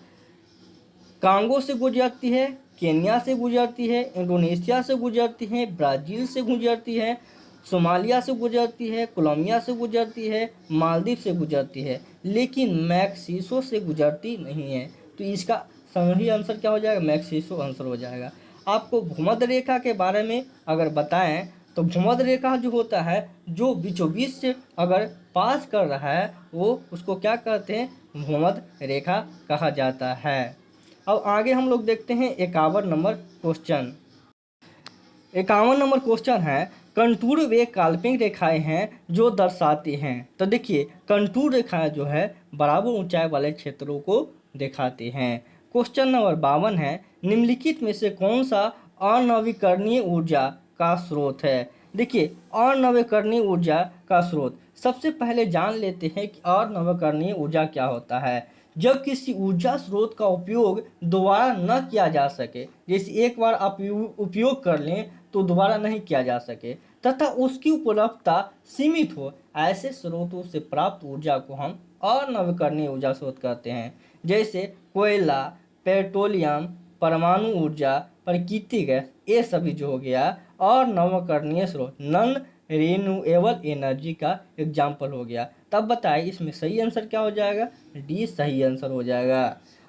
कांगो से गुजरती है, केन्या से गुजरती है, इंडोनेशिया से गुजरती है, ब्राज़ील से गुजरती है, सोमालिया से गुजरती है, कोलंबिया से गुजरती है, मालदीव से गुजरती है, लेकिन मैक्सिको से गुजरती नहीं है। तो इसका सही आंसर क्या हो जाएगा? मैक्सिको आंसर हो जाएगा। आपको भूमध्य रेखा के बारे में अगर बताएं तो भूमध्य रेखा जो होता है जो बीचों बीच से अगर पास कर रहा है वो उसको क्या कहते हैं? भूमध्य रेखा कहा जाता है। अब आगे हम लोग देखते हैं 51 नंबर क्वेश्चन। 51 नंबर क्वेश्चन है, कंटूर वे काल्पनिक रेखाएं हैं जो दर्शाती हैं। तो देखिए कंटूर रेखाएं जो है बराबर ऊंचाई वाले क्षेत्रों को दिखाती हैं। क्वेश्चन नंबर 52 है, निम्नलिखित में से कौन सा अनवीकरणीय ऊर्जा का स्रोत है? देखिए अनवीकरणीय ऊर्जा का स्रोत सबसे पहले जान लेते हैं कि अनवीकरणीय ऊर्जा क्या होता है। जब किसी ऊर्जा स्रोत का उपयोग दोबारा न किया जा सके, जैसे एक बार आप उपयोग कर लें तो दोबारा नहीं किया जा सके तथा उसकी उपलब्धता सीमित हो, ऐसे स्रोतों से प्राप्त ऊर्जा को हम अनवीकरणीय ऊर्जा स्रोत कहते हैं। जैसे कोयला, पेट्रोलियम, परमाणु ऊर्जा, प्राकृतिक गैस, ये सभी जो हो गया अनवीकरणीय स्रोत, नॉन रिन्यूएबल एनर्जी का एग्जाम्पल हो गया। तब बताइए इसमें सही आंसर क्या हो जाएगा? डी सही आंसर हो जाएगा।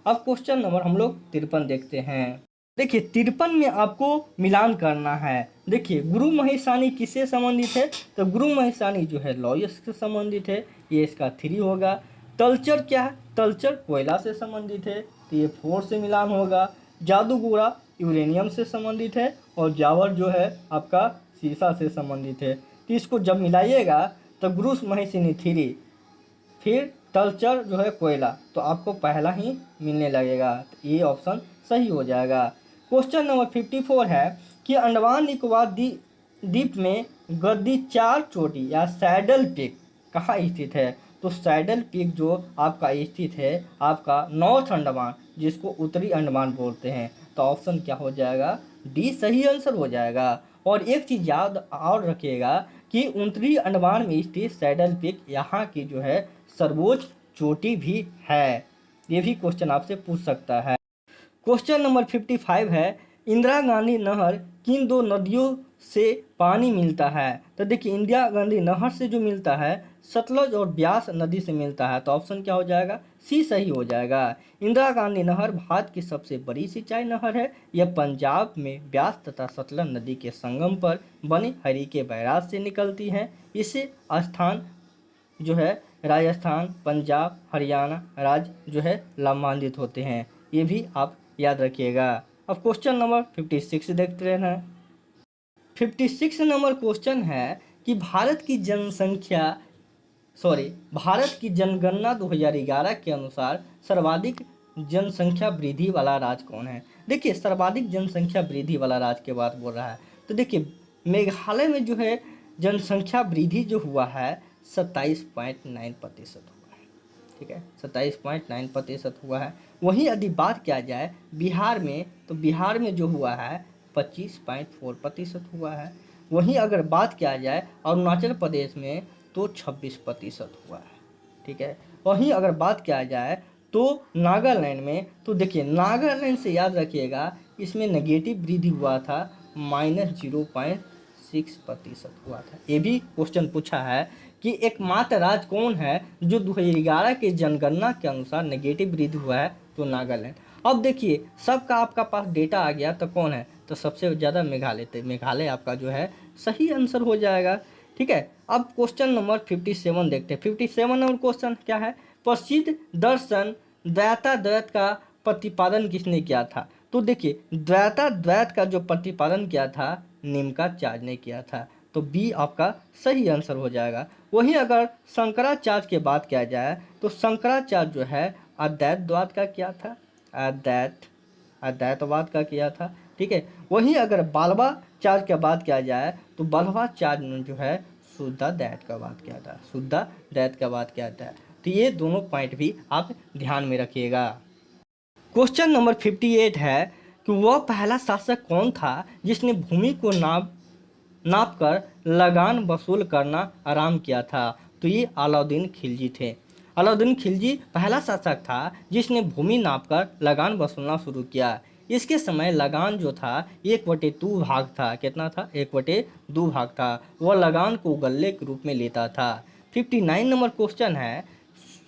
अब क्वेश्चन नंबर हम लोग 53 देखते हैं। देखिए 53 में आपको मिलान करना है। देखिए गुरु महेशानी किससे संबंधित है? तो गुरु महेशानी जो है लॉयस से संबंधित है, ये इसका 3 होगा। तलचर क्या है? तलचर कोयला से संबंधित है, तो ये 4 से मिलान होगा। जादूगोरा यूरेनियम से संबंधित है और जावर जो है आपका सीसा से संबंधित है। तो इसको जब मिलाइएगा तो ग्रूस महिसिनी 3, फिर तलचर जो है कोयला, तो आपको पहला ही मिलने लगेगा। तो ये ऑप्शन सही हो जाएगा। क्वेश्चन नंबर 54 है कि अंडमान निकोबार द्वीप में गद्दी 4 चोटी या सैडल पीक कहाँ स्थित है? तो सैडल पीक जो आपका स्थित है आपका नॉर्थ अंडमान, जिसको उत्तरी अंडमान बोलते हैं। तो ऑप्शन क्या हो जाएगा? डी सही आंसर हो जाएगा। और एक चीज़ याद और रखिएगा कि उत्तरी अंडमान में स्थित सैडल पीक यहाँ की जो है सर्वोच्च चोटी भी है। ये भी क्वेश्चन आपसे पूछ सकता है। क्वेश्चन नंबर 55 है, इंदिरा गांधी नहर किन दो नदियों से पानी मिलता है? तो देखिए, इंदिरा गांधी नहर से जो मिलता है सतलज और ब्यास नदी से मिलता है। तो ऑप्शन क्या हो जाएगा? सी सही हो जाएगा। इंदिरा गांधी नहर भारत की सबसे बड़ी सिंचाई नहर है। यह पंजाब में ब्यास तथा सतलज नदी के संगम पर बने हरीके बैराज से निकलती है। इसे स्थान जो है राजस्थान, पंजाब, हरियाणा राज्य जो है लाभान्वित होते हैं। ये भी आप याद रखिएगा। अब क्वेश्चन नंबर 56 देखते हैं। 56 नंबर क्वेश्चन है कि भारत की जनगणना 2011 के अनुसार सर्वाधिक जनसंख्या वृद्धि वाला राज्य कौन है? देखिए, सर्वाधिक जनसंख्या वृद्धि वाला राज्य के बात बोल रहा है। तो देखिए, मेघालय में जो है जनसंख्या वृद्धि जो हुआ है 27.9% हुआ है। ठीक है, 27.9% हुआ है। वहीं यदि बात किया जाए बिहार में, तो बिहार में जो हुआ है 25.4% हुआ है। वहीं अगर बात किया जाए अरुणाचल प्रदेश में तो 26% हुआ है। ठीक है, वहीं अगर बात किया जाए तो नागालैंड में, तो देखिए नागालैंड से याद रखिएगा इसमें नेगेटिव वृद्धि हुआ था, -0.6% हुआ था। ये भी क्वेश्चन पूछा है कि एकमात्र राज्य कौन है जो 2011 के जनगणना के अनुसार नेगेटिव वृद्धि हुआ है? तो नागालैंड। अब देखिए, सबका आपका पास डेटा आ गया तो कौन है? तो सबसे ज़्यादा मेघालय। तो मेघालय आपका जो है सही आंसर हो जाएगा। ठीक है, अब क्वेश्चन नंबर 57 देखते हैं। 57 नंबर क्वेश्चन क्या है? प्रसिद्ध दर्शन द्वैताद्वैत का प्रतिपादन किसने किया था? तो देखिए, द्वैताद्वैत का जो प्रतिपादन किया था निम्नाचार्य ने किया था। तो बी आपका सही आंसर हो जाएगा। वहीं अगर शंकराचार्य की बात किया जाए तो शंकराचार्य जो है अद्वैतवाद का किया था, अद्वैतवाद का किया था। ठीक है, वहीं अगर बालवाचार्य की बात किया जाए तो बालवाचार्य ने जो है शुद्धाद्वैत का बात किया था, शुद्धाद्वैत का बात किया था। तो ये दोनों पॉइंट भी आप ध्यान में रखिएगा। क्वेश्चन नंबर 58 है कि वह पहला शासक कौन था जिसने भूमि को नाप कर लगान वसूल करना आरंभ किया था? तो ये अलाउद्दीन खिलजी थे। अलाउद्दीन खिलजी पहला शासक था जिसने भूमि नापकर लगान वसूलना शुरू किया। इसके समय लगान जो था 1/2 भाग था। कितना था? 1/2 भाग था। वह लगान को गल्ले के रूप में लेता था। 59 नंबर क्वेश्चन है,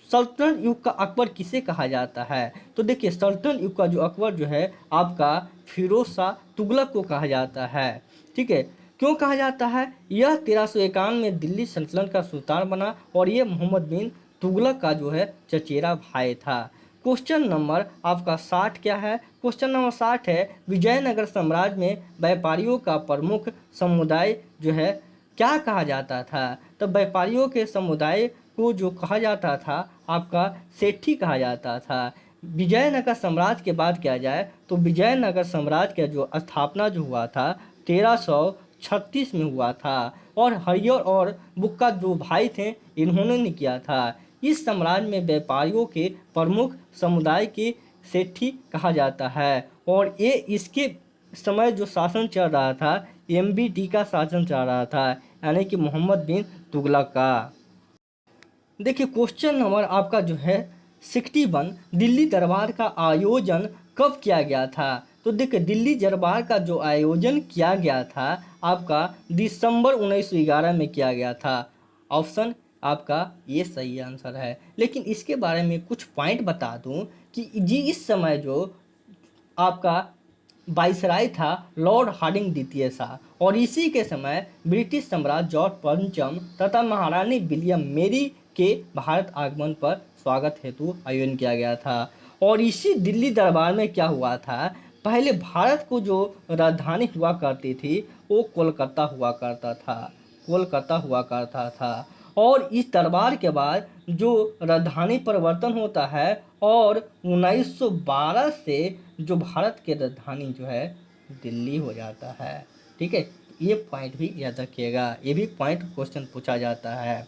सल्तनत युग का अकबर किसे कहा जाता है? तो देखिए, सल्तनत युग का जो अकबर जो है आपका फिरोज शाह तुगलक को कहा जाता है। ठीक है, क्यों कहा जाता है? यह 1351 में दिल्ली सल्तनत का सुल्तान बना और ये मोहम्मद बिन तुगलक का जो है चचेरा भाई था। क्वेश्चन नंबर आपका 60 क्या है? क्वेश्चन नंबर 60 है, विजयनगर साम्राज्य में व्यापारियों का प्रमुख समुदाय जो है क्या कहा जाता था? तो व्यापारियों के समुदाय को जो कहा जाता था आपका सेठी कहा जाता था। विजयनगर साम्राज्य की बात किया जाए तो विजयनगर साम्राज्य का जो स्थापना जो हुआ था 1336 में हुआ था और हरियर और बुक्का जो भाई थे इन्होंने ने किया था। इस साम्राज्य में व्यापारियों के प्रमुख समुदाय के सेठी कहा जाता है और ये इसके समय जो शासन चल रहा था MBT का शासन चल रहा था, यानी कि मोहम्मद बिन तुगलक का। देखिए, क्वेश्चन नंबर आपका जो है 61, दिल्ली दरबार का आयोजन कब किया गया था? तो देखिए, दिल्ली दरबार का जो आयोजन किया गया था आपका दिसंबर 1911 में किया गया था। ऑप्शन आपका ये सही आंसर है। लेकिन इसके बारे में कुछ पॉइंट बता दूं कि जी इस समय जो आपका वाइसराय था लॉर्ड हार्डिंग द्वितीय शाह और इसी के समय ब्रिटिश सम्राट जॉर्ज पंचम तथा महारानी विलियम मेरी के भारत आगमन पर स्वागत हेतु आयोजन किया गया था। और इसी दिल्ली दरबार में क्या हुआ था, पहले भारत को जो राजधानी हुआ करती थी वो कोलकाता हुआ करता था, कोलकाता हुआ करता था। और इस दरबार के बाद जो राजधानी परिवर्तन होता है और 1912 से जो भारत की राजधानी जो है दिल्ली हो जाता है। ठीक है, ये पॉइंट भी याद रखिएगा, ये भी पॉइंट क्वेश्चन पूछा जाता है।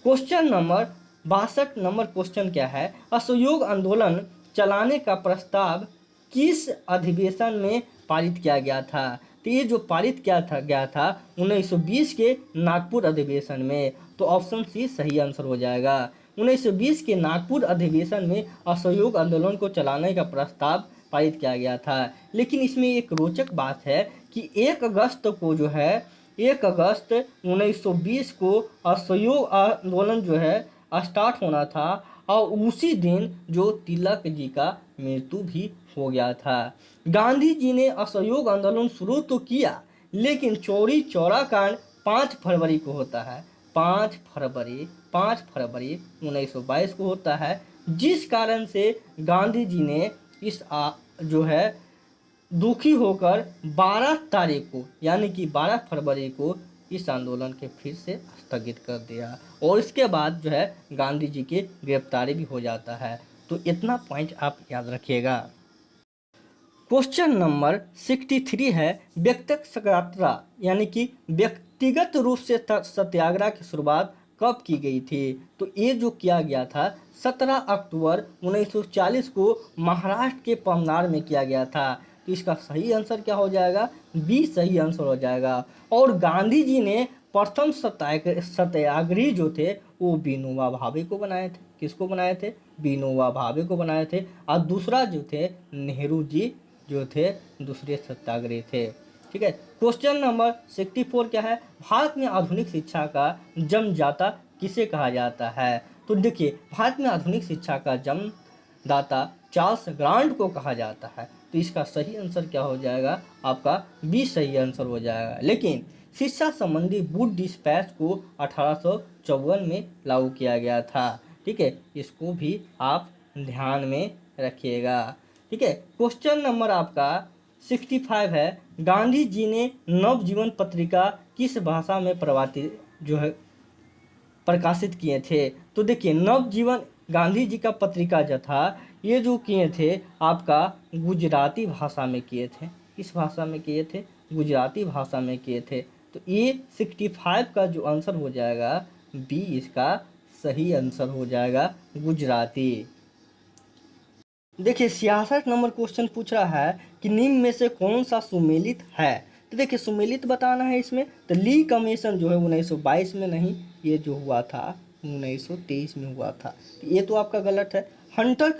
क्वेश्चन नंबर 62 नंबर क्वेश्चन क्या है, असहयोग आंदोलन चलाने का प्रस्ताव किस अधिवेशन में पारित किया गया था। तो ये जो पारित किया था गया था 1920 के नागपुर अधिवेशन में। तो ऑप्शन सी सही आंसर हो जाएगा। 1920 के नागपुर अधिवेशन में असहयोग आंदोलन को चलाने का प्रस्ताव पारित किया गया था। लेकिन इसमें एक रोचक बात है कि 1 अगस्त को जो है 1 अगस्त 1920 को असहयोग आंदोलन जो है स्टार्ट होना था और उसी दिन जो तिलक जी का मृत्यु भी हो गया था। गांधी जी ने असहयोग आंदोलन शुरू तो किया लेकिन चौरी चौरा कांड 5 फरवरी को होता है। 5 फरवरी 1922 को होता है, जिस कारण से गांधी जी ने इस जो है दुखी होकर 12 तारीख को यानी कि 12 फरवरी को इस आंदोलन के फिर से स्थगित कर दिया और इसके बाद जो है गांधी जी की गिरफ्तारी भी हो जाता है। तो इतना पॉइंट आप याद रखिएगा। क्वेश्चन नंबर 63 है, व्यक्तिगत सत्याग्रह यानी कि व्यक्तिगत रूप से सत्याग्रह की शुरुआत कब की गई थी। तो ये जो किया गया था 17 अक्टूबर 1940 को महाराष्ट्र के पवनार में किया गया था। तो इसका सही आंसर क्या हो जाएगा, बी सही आंसर हो जाएगा। और गांधी जी ने प्रथम सत्याग्रही जो थे वो विनोबा भावे को बनाए थे। किसको बनाए थे, विनोबा भावे को बनाए थे। और दूसरा जो थे नेहरू जी जो थे दूसरे सत्याग्रही थे। ठीक है, क्वेश्चन नंबर 64 क्या है, भारत में आधुनिक शिक्षा का जन्मदाता किसे कहा जाता है। तो देखिए भारत में आधुनिक शिक्षा का जन्मदाता चार्ल्स ग्रांट को कहा जाता है। तो इसका सही आंसर क्या हो जाएगा, आपका बी सही आंसर हो जाएगा। लेकिन शिक्षा संबंधी वुड डिस्पैच को 1854 में लागू किया गया था। ठीक है, इसको भी आप ध्यान में रखिएगा। ठीक है, क्वेश्चन नंबर आपका 65 है, गांधी जी ने नवजीवन पत्रिका किस भाषा में प्रकाशित किए थे। तो देखिए नवजीवन गांधी जी का पत्रिका जो था ये जो किए थे आपका गुजराती भाषा में किए थे। किस भाषा में किए थे, गुजराती भाषा में किए थे। तो ये 65 का जो आंसर हो जाएगा बी इसका सही आंसर हो जाएगा, गुजराती। देखिए 66 नंबर क्वेश्चन पूछ रहा है कि निम्न में से कौन सा सुमेलित है। तो देखिए सुमेलित बताना है इसमें। तो ली कमीशन जो है 1922 में नहीं, ये जो हुआ था 1923 में हुआ था। तो ये तो आपका गलत है। हंटर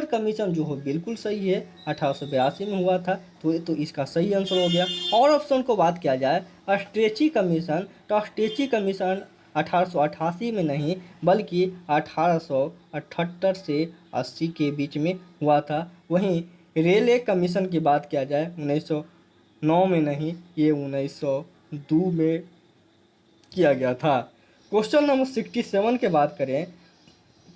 कमीशन जो हो बिल्कुल सही है, 1882 में हुआ था। तो ये तो इसका सही आंसर हो गया। और ऑप्शन को बात किया जाए स्ट्रेची कमीशन, तो स्ट्रेची कमीशन 1888 में नहीं बल्कि 1878 से 80 के बीच में हुआ था। वहीं रेलवे कमीशन की बात किया जाए 1909 में नहीं, ये 1902 में किया गया था। क्वेश्चन नंबर 67 की बात करें,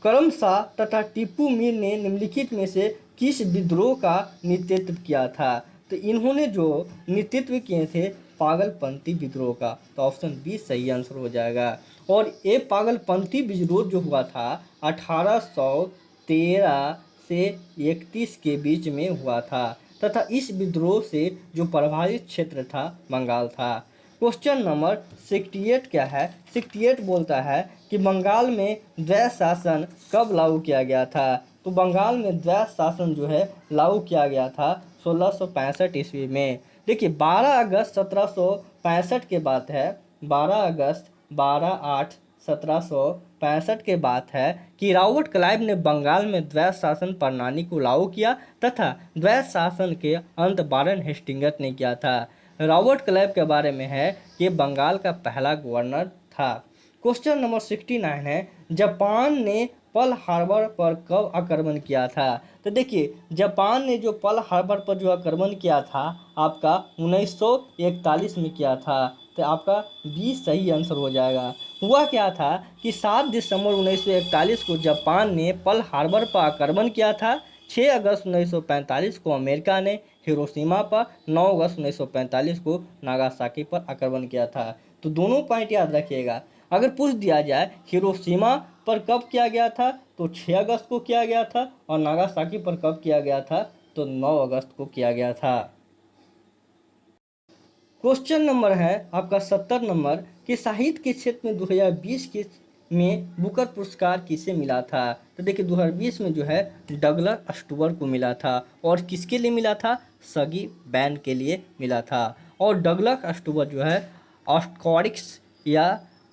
करम शाह तथा टीपू मीर ने निम्नलिखित में से किस विद्रोह का नेतृत्व किया था। तो इन्होंने जो नेतृत्व किए थे पागलपंथी विद्रोह का। तो ऑप्शन बी सही आंसर हो जाएगा। और ये पागलपंथी विद्रोह जो हुआ था 1813 से 31 के बीच में हुआ था तथा इस विद्रोह से जो प्रभावित क्षेत्र था बंगाल था। क्वेश्चन नंबर 68 क्या है, 68 बोलता है कि बंगाल में द्वैत शासन कब लागू किया गया था। तो बंगाल में द्वैत शासन जो है लागू किया गया था 1665 ईस्वी में। देखिए 12 अगस्त 1765 के बात है, 12/8/1765 के बात है कि रॉबर्ट क्लाइव ने बंगाल में द्वैत शासन प्रणाली को लागू किया तथा द्वैत शासन के अंत वारेन हेस्टिंग्स ने किया था। रॉबर्ट क्लाइव के बारे में है कि बंगाल का पहला गवर्नर था। क्वेश्चन नंबर 69 है, जापान ने पर्ल हार्बर पर कब आक्रमण किया था। तो देखिए जापान ने जो पर्ल हार्बर पर जो आक्रमण किया था आपका 1941 में किया था। तो आपका बी सही आंसर हो जाएगा। हुआ क्या था कि 7 दिसंबर 1941 को जापान ने पर्ल हार्बर पर आक्रमण किया था। 6 अगस्त 1945 को अमेरिका ने हिरोशिमा पर, 9 अगस्त 1945 को नागासाकी पर आक्रमण किया था। तो दोनों पॉइंट याद रखिएगा। अगर पूछ दिया जाए हिरोशिमा पर कब किया गया था, तो 6 अगस्त को किया गया था, और नागासाकी पर कब किया गया था, तो 9 अगस्त को किया गया था। क्वेश्चन नंबर है आपका 70 नंबर कि साहित्य के क्षेत्र में 2020 के में बुकर पुरस्कार किसे मिला था। तो देखिए 2020 में जो है डगलस स्टुअर्ट को मिला था। और किसके लिए मिला था, सगी बैन के लिए मिला था। और डगलस स्टुअर्ट जो है ऑस्टकॉरिक्स या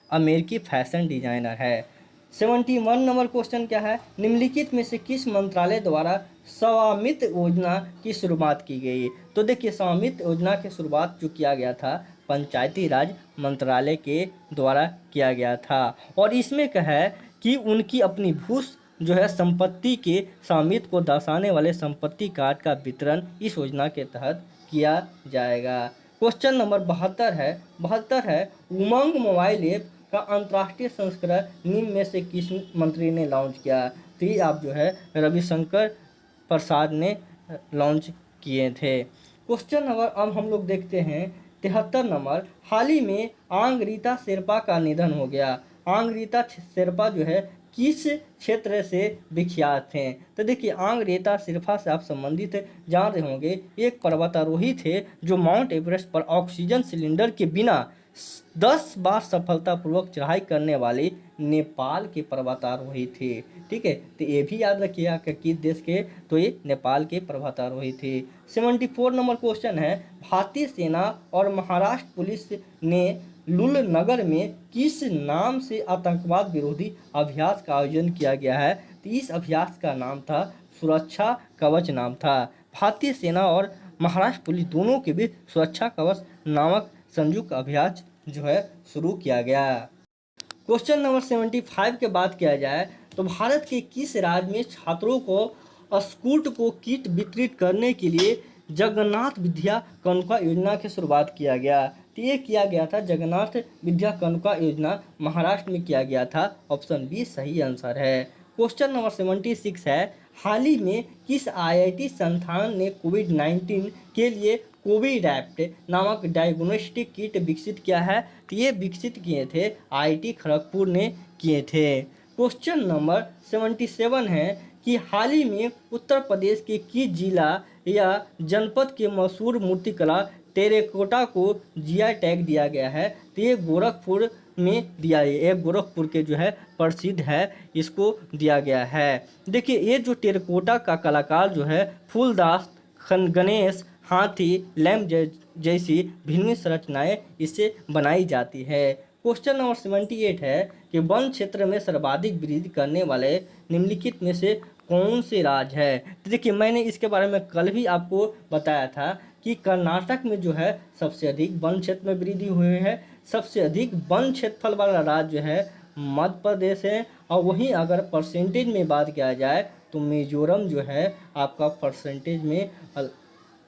अमेरिकी फैशन डिजाइनर है। 71 नंबर क्वेश्चन क्या है, निम्नलिखित में से किस मंत्रालय द्वारा स्वामित्व योजना की शुरुआत की गई। तो देखिए स्वामित्व योजना की शुरुआत जो किया गया था पंचायती राज मंत्रालय के द्वारा किया गया था। और इसमें क्या है कि उनकी अपनी भू जो है संपत्ति के स्वामित्व को दर्शाने वाले संपत्ति कार्ड का वितरण इस योजना के तहत किया जाएगा। क्वेश्चन नंबर 72 है उमंग मोबाइल ऐप का अंतर्राष्ट्रीय संस्करण निम्न में से किस मंत्री ने लॉन्च किया। तो ये आप जो है रविशंकर प्रसाद ने लॉन्च किए थे। क्वेश्चन नंबर अब हम लोग देखते हैं 73 नंबर, हाल ही में आंग रीता शेरपा का निधन हो गया। आंग रीता शेरपा जो है किस क्षेत्र से विख्यात थे। तो देखिए आंग रीता शेरपा से आप संबंधित जान रहे होंगे, एक पर्वतारोही थे जो माउंट एवरेस्ट पर ऑक्सीजन सिलेंडर के बिना 10 बार सफलतापूर्वक चढ़ाई करने वाले नेपाल के पर्वतारोही थे। ठीक है, तो ये भी याद रखिएगा कि किस देश के, तो ये नेपाल के पर्वतारोही थे। 74 नंबर क्वेश्चन है, भारतीय सेना और महाराष्ट्र पुलिस ने लुलनगर में किस नाम से आतंकवाद विरोधी अभ्यास का आयोजन किया गया है। तो इस अभ्यास का नाम था सुरक्षा कवच नाम था। भारतीय सेना और महाराष्ट्र पुलिस दोनों के बीच सुरक्षा कवच नामक संयुक्त अभ्यास जो है शुरू किया गया। क्वेश्चन नंबर 75 के बात किया जाए तो भारत के किस राज्य में छात्रों को स्कूट को किट वितरित करने के लिए जगन्नाथ विद्या कानुका योजना की शुरुआत किया गया। तो ये किया गया था जगन्नाथ विद्या कानुका योजना महाराष्ट्र में किया गया था। ऑप्शन बी सही आंसर है। क्वेश्चन नंबर 76 है, हाल ही में किस आईआईटी संस्थान ने कोविड-19 के लिए कोविरैप्ट नामक डायग्नोस्टिक किट विकसित किया है। तो ये विकसित किए थे आईआईटी खड़गपुर ने किए थे। क्वेश्चन नंबर 77 है कि हाल ही में उत्तर प्रदेश के किस जिला या जनपद के मशहूर मूर्तिकला टेराकोटा को जीआई टैग दिया गया है। तो ये गोरखपुर में दिया है, ये गोरखपुर के जो है प्रसिद्ध है, इसको दिया गया है। देखिए ये जो टेराकोटा का कलाकार जो है फूलदास गणेश हाथी लैम्प जैसी भिन्न संरचनाएं इससे बनाई जाती है। क्वेश्चन नंबर 78 है कि वन क्षेत्र में सर्वाधिक वृद्धि करने वाले निम्नलिखित में से कौन से राज्य है। तो देखिए मैंने इसके बारे में कल भी आपको बताया था कि कर्नाटक में जो है सबसे अधिक वन क्षेत्र में वृद्धि हुई है। सबसे अधिक वन क्षेत्रफल वाला राज्य जो है मध्य प्रदेश है। और वहीं अगर परसेंटेज में बात किया जाए तो मिजोरम जो है आपका परसेंटेज में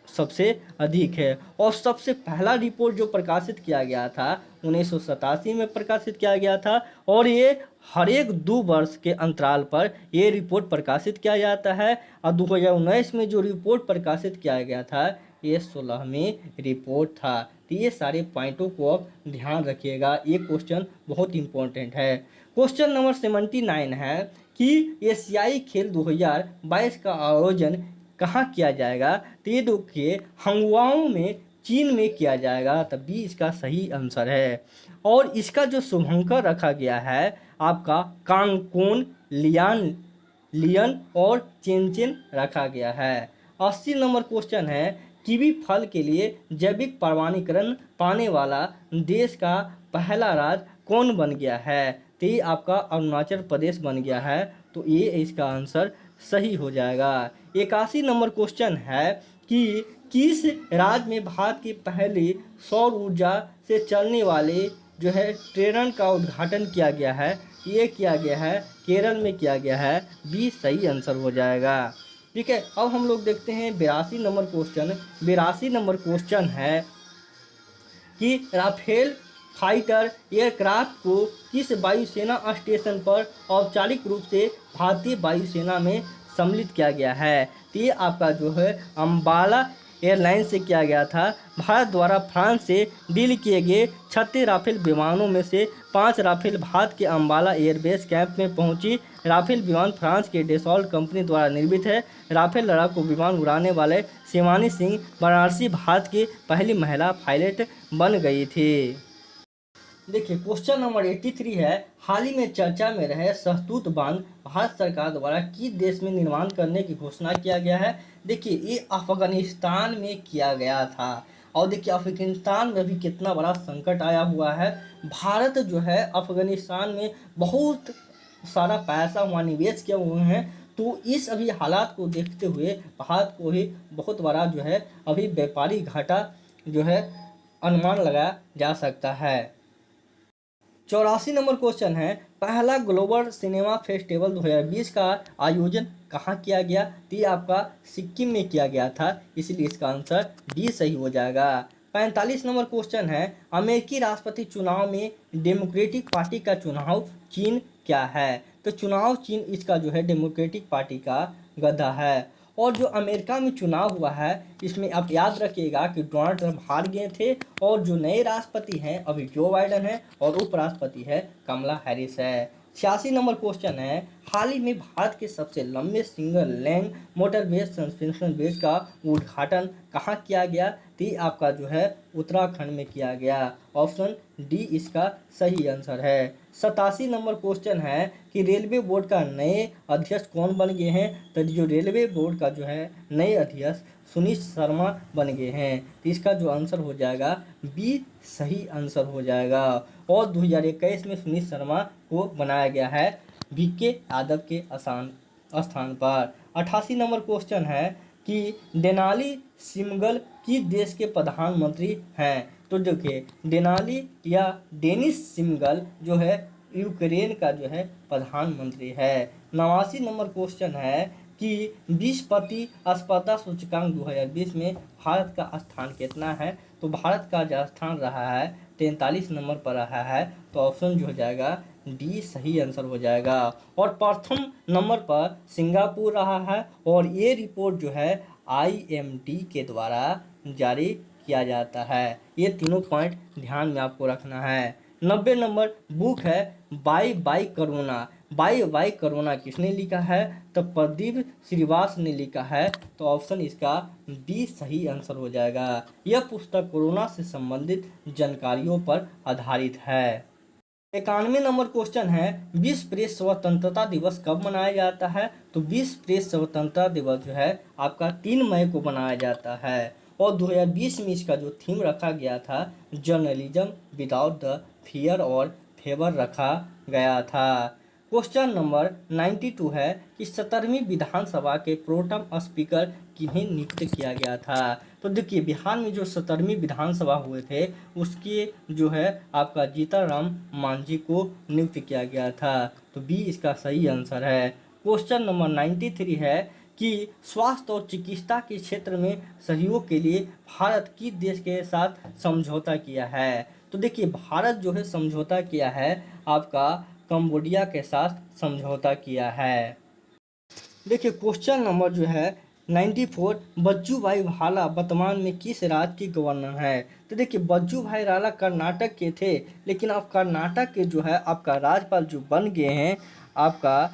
सबसे अधिक है। और सबसे पहला रिपोर्ट जो प्रकाशित किया गया था 1987 में प्रकाशित किया गया था। और ये हर एक 2 वर्ष के अंतराल पर ये रिपोर्ट प्रकाशित किया जाता है। और 2019 में जो रिपोर्ट प्रकाशित किया गया था ये 16वीं रिपोर्ट था। तो ये सारे पॉइंटों को आप ध्यान रखिएगा, ये क्वेश्चन बहुत इंपॉर्टेंट है। क्वेश्चन नंबर 79 है कि एशियाई खेल 2022 का आयोजन कहाँ किया जाएगा। तो ये देखिए हंगुआओ में चीन में किया जाएगा, तब भी इसका सही आंसर है। और इसका जो शुभंकर रखा गया है आपका कांगकोन लियन और चेनचेन रखा गया है। 80 नंबर क्वेश्चन है, कीवी फल के लिए जैविक प्रमाणीकरण पाने वाला देश का पहला राज्य कौन बन गया है। तो ये आपका अरुणाचल प्रदेश बन गया है। तो ये इसका आंसर सही हो जाएगा। 81 नंबर क्वेश्चन है कि किस राज्य में भारत की पहली सौर ऊर्जा से चलने वाले जो है ट्रेन का उद्घाटन किया गया है। ये किया गया है केरल में किया गया है। बी सही आंसर हो जाएगा। ठीक है, अब हम लोग देखते हैं 82 नंबर क्वेश्चन। 82 नंबर क्वेश्चन है कि राफेल फाइटर एयरक्राफ्ट को किस वायुसेना स्टेशन पर औपचारिक रूप से भारतीय वायुसेना में सम्मिलित किया गया है। तो ये आपका जो है अम्बाला एयरलाइंस से किया गया था। भारत द्वारा फ्रांस से डील किए गए 36 राफेल विमानों में से 5 राफेल भारत के अम्बाला एयरबेस कैंप में पहुंची। राफेल विमान फ्रांस के डेसॉल्ट कंपनी द्वारा निर्मित है। राफेल लड़ाकू विमान उड़ाने वाले शिवानी सिंह वाराणसी भारत की पहली महिला पायलट बन गई थी। देखिए क्वेश्चन नंबर 83 है, हाल ही में चर्चा में रहे सहतूत बांध भारत सरकार द्वारा किस देश में निर्माण करने की घोषणा किया गया है। देखिए ये अफगानिस्तान में किया गया था। और देखिए अफगानिस्तान में भी कितना बड़ा संकट आया हुआ है। भारत जो है अफगानिस्तान में बहुत सारा पैसा वहाँ निवेश किए हुए हैं। तो इस अभी हालात को देखते हुए भारत को ही बहुत बड़ा जो है अभी व्यापारी घाटा जो है अनुमान लगाया जा सकता है। 84 नंबर क्वेश्चन है, पहला ग्लोबल सिनेमा फेस्टिवल 2020 का आयोजन कहाँ किया गया। तो ये आपका सिक्किम में किया गया था, इसलिए इसका आंसर डी सही हो जाएगा। 45 नंबर क्वेश्चन है, अमेरिकी राष्ट्रपति चुनाव में डेमोक्रेटिक पार्टी का चुनाव चिन्ह क्या है। तो चुनाव चिन्ह इसका जो है डेमोक्रेटिक पार्टी का गधा है। और जो अमेरिका में चुनाव हुआ है इसमें आप याद रखिएगा कि डोनाल्ड ट्रंप हार गए थे और जो नए राष्ट्रपति हैं अभी जो बाइडन है और उपराष्ट्रपति है कमला हैरिस है। 86 नंबर क्वेश्चन है, हाल ही में भारत के सबसे लंबे single lane motorway suspension bridge का उद्घाटन कहाँ किया गया। तो ये आपका जो है उत्तराखंड में किया गया। ऑप्शन डी इसका सही आंसर है। 87 नंबर क्वेश्चन है कि रेलवे बोर्ड का नए अध्यक्ष कौन बन गए हैं। तो जो रेलवे बोर्ड का जो है नए अध्यक्ष सुनीत शर्मा बन गए हैं। तो इसका जो आंसर हो जाएगा बी सही आंसर हो जाएगा। और 2021 में सुनीत शर्मा को बनाया गया है वीके यादव के स्थान पर। 88 नंबर क्वेश्चन है कि डेनाली सिमगल किस देश के प्रधानमंत्री हैं। तो देखिए डेनाली या डेनिस सिमगल जो है यूक्रेन का जो है प्रधानमंत्री है। 89 नंबर क्वेश्चन है कि विश्व स्पर्धा सूचकांक 2020 में भारत का स्थान कितना है। तो भारत का जो स्थान रहा है 43 नंबर पर रहा है। तो ऑप्शन जो हो जाएगा डी सही आंसर हो जाएगा। और प्रथम नंबर पर सिंगापुर रहा है और ये रिपोर्ट जो है IMD के द्वारा जारी किया जाता है। ये तीनों पॉइंट ध्यान में आपको रखना है। 90 नंबर बुक है bye bye corona. Bye bye corona किसने लिखा है। तो प्रदीप श्रीवास ने लिखा है। तो ऑप्शन इसका बी सही आंसर हो जाएगा। यह पुस्तक कोरोना से संबंधित जानकारियों पर आधारित है। 91 नंबर क्वेश्चन है, विश्व प्रेस स्वतंत्रता दिवस कब मनाया जाता है। तो विश्व प्रेस स्वतंत्रता दिवस जो है आपका 3 मई को मनाया जाता है। और 2020 में इसका जो थीम रखा गया था जर्नलिज्म विदाउट द फियर और फेवर रखा गया था। क्वेश्चन नंबर 92 है कि 17वीं विधानसभा के प्रोटेम स्पीकर किन्हें नियुक्त किया गया था। तो देखिए बिहार में जो 17वीं विधानसभा हुए थे उसके जो है आपका जीतनराम मांझी को नियुक्त किया गया था। तो बी इसका सही आंसर है। क्वेश्चन नंबर 93 है कि स्वास्थ्य और चिकित्सा के क्षेत्र में सहयोग के लिए भारत किस देश के साथ समझौता किया है। तो देखिए भारत जो है समझौता किया है आपका कंबोडिया के साथ समझौता किया है। देखिए क्वेश्चन नंबर जो है 94, बच्चू भाई भाला वर्तमान में किस राज्य के गवर्नर हैं। तो देखिए बच्चू भाई भाला कर्नाटक के थे, लेकिन अब कर्नाटक के जो है आपका राज्यपाल जो बन गए हैं आपका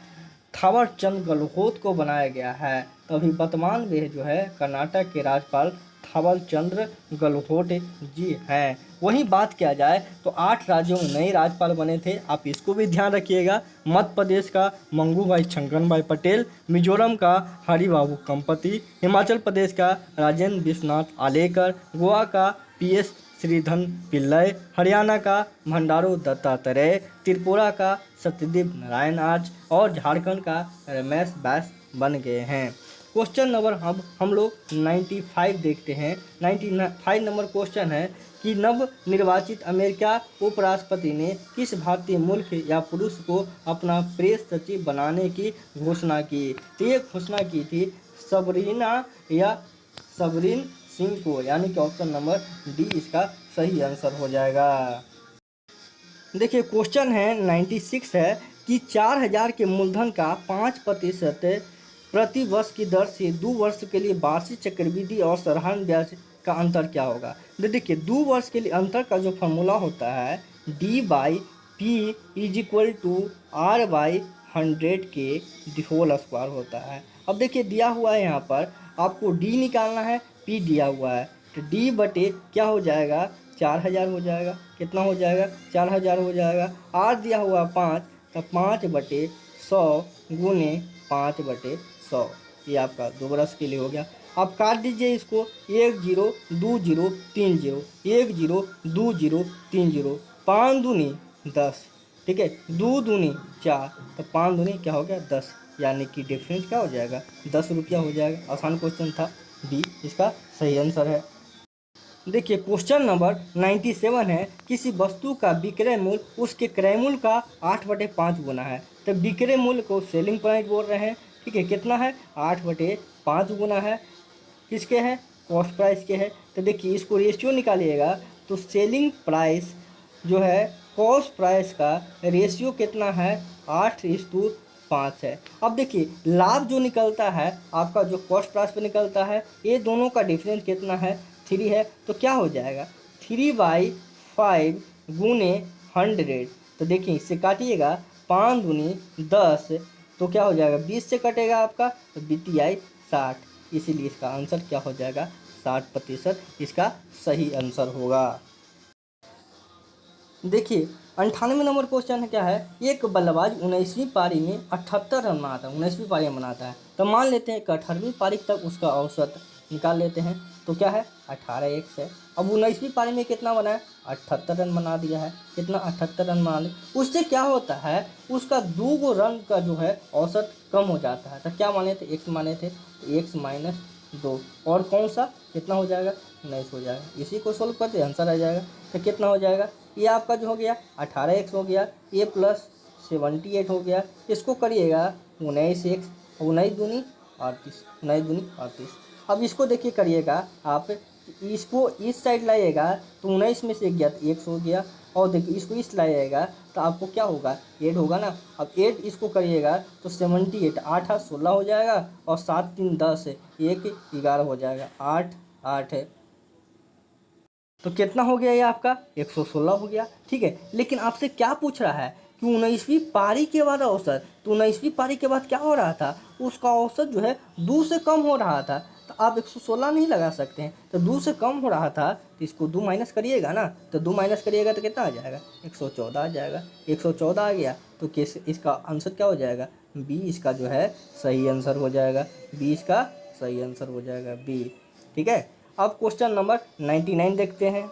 थावर चंद गहलोत को बनाया गया है। तो अभी वर्तमान में जो है कर्नाटक के राज्यपाल थावर चंद्र गहलोत जी हैं। वहीं बात किया जाए तो 8 राज्यों में नए राज्यपाल बने थे, आप इसको भी ध्यान रखिएगा। मध्य प्रदेश का मंगू भाई छंगन भाई पटेल, मिजोरम का हरिबाबू कंपति, हिमाचल प्रदेश का राजेंद्र विश्वनाथ आलेकर, गोवा का PS श्रीधन पिल्लई, हरियाणा का भंडारू दत्तात्रेय, त्रिपुरा का सत्यदेव नारायण आर्य और झारखंड का रमेश बैस बन गए हैं। क्वेश्चन नंबर हम लोग 95 देखते हैं। 95 नंबर क्वेश्चन है कि नव निर्वाचित अमेरिका उपराष्ट्रपति ने किस भारतीय मुल्क या पुरुष को अपना प्रेस सचिव बनाने की घोषणा की। तो ये घोषणा की थी सबरीना या सबरीन सिंह को, यानी कि ऑप्शन नंबर डी इसका सही आंसर हो जाएगा। देखिए क्वेश्चन है 96 है कि 4000 के मूलधन का 5% प्रति वर्ष की दर से 2 वर्ष के लिए वार्षिक चक्रवृद्धि और साधारण ब्याज का अंतर क्या होगा। तो देखिए 2 वर्ष के लिए अंतर का जो फॉर्मूला होता है D/P is equal to R/100 के होल स्क्वायर होता है। अब देखिए दिया हुआ है यहाँ पर आपको D निकालना है, P दिया हुआ है, तो D बटे क्या हो जाएगा 4000 हो जाएगा। कितना हो जाएगा 4000 हो जाएगा। R दिया हुआ 5, तो 5/100 गुने 5/100, ये आपका 2 बरस के लिए हो गया। आप काट दीजिए इसको, 102030 102030, 5 दूनी 10, ठीक है, 2 दूनी 4, तो 5 दूनी क्या हो गया 10, यानी कि डिफरेंस क्या हो जाएगा 10 रुपया हो जाएगा। आसान क्वेश्चन था, डी इसका सही आंसर है। देखिए क्वेश्चन नंबर 97 है, किसी वस्तु का विक्रय मूल्य उसके क्रय मूल्य का 8/5 गुना है। तो विक्रय मूल्य को सेलिंग प्राइस बोल रहे हैं, ठीक है, कितना है 8/5 गुना है, किसके है कॉस्ट प्राइस के है। तो देखिए इसको रेशियो निकालिएगा, तो सेलिंग प्राइस जो है कॉस्ट प्राइस का रेशियो कितना है 8:5 है। अब देखिए लाभ जो निकलता है आपका जो कॉस्ट प्राइस पे निकलता है, ये दोनों का डिफरेंस कितना है 3 है, तो क्या हो जाएगा 3/5 गुने 100। तो देखिए इससे काटिएगा 5 दूनी 10, तो क्या हो जाएगा 20 से कटेगा आपका, तो BTI 60, इसीलिए इसका आंसर क्या हो जाएगा 60%, इसका सही आंसर होगा। देखिए 98 नंबर क्वेश्चन है, क्या है, एक बल्लेबाज 19वीं पारी में 78 रन बनाता है, 19वीं पारी में बनाता है, तो मान लेते हैं कि 18वीं पारी तक उसका औसत निकाल लेते हैं, तो क्या है 18x है। अब 19वीं पारी में कितना बना है 78 रन बना दिया है, कितना 78 रन बना लिया, उससे क्या होता है उसका 2 रन का जो है औसत कम हो जाता है। तो क्या माने थे x माने थे, तो x-2, और कौन सा कितना हो जाएगा 19 हो जाएगा। इसी को सोल्व करते आंसर आ जाएगा। तो कितना हो जाएगा, ये आपका जो हो गया 18x हो गया, ये प्लस 78 हो गया, इसको करिएगा 19x, 19 दूनी 38, 19 दूनी 38। अब इसको देखिए करिएगा आप, इसको इस साइड लाइएगा तो 19 में से गया तो x हो गया, और देखिए इसको इस लाइएगा तो आपको क्या होगा 8 होगा ना। अब 8 इसको करिएगा तो 78, 8 8 16 हो जाएगा, और 7 3 10, 1 11 हो जाएगा, 8 8 है, तो कितना हो गया ये आपका 116 हो गया, ठीक है। लेकिन आपसे क्या पूछ रहा है कि 19वीं पारी के बाद औसत, तो 19वीं पारी के बाद क्या हो रहा था उसका औसत जो है 2 से कम हो रहा था, तो आप 116 नहीं लगा सकते हैं, तो 2 से कम हो रहा था, तो इसको 2 माइनस करिएगा ना, तो 2 माइनस करिएगा तो कितना आ जाएगा 114 आ जाएगा। 114 आ गया तो किस इसका आंसर क्या हो जाएगा बी, इसका जो है सही आंसर हो जाएगा, बी इसका सही आंसर हो जाएगा, बी, ठीक है। अब क्वेश्चन नंबर 99 देखते हैं।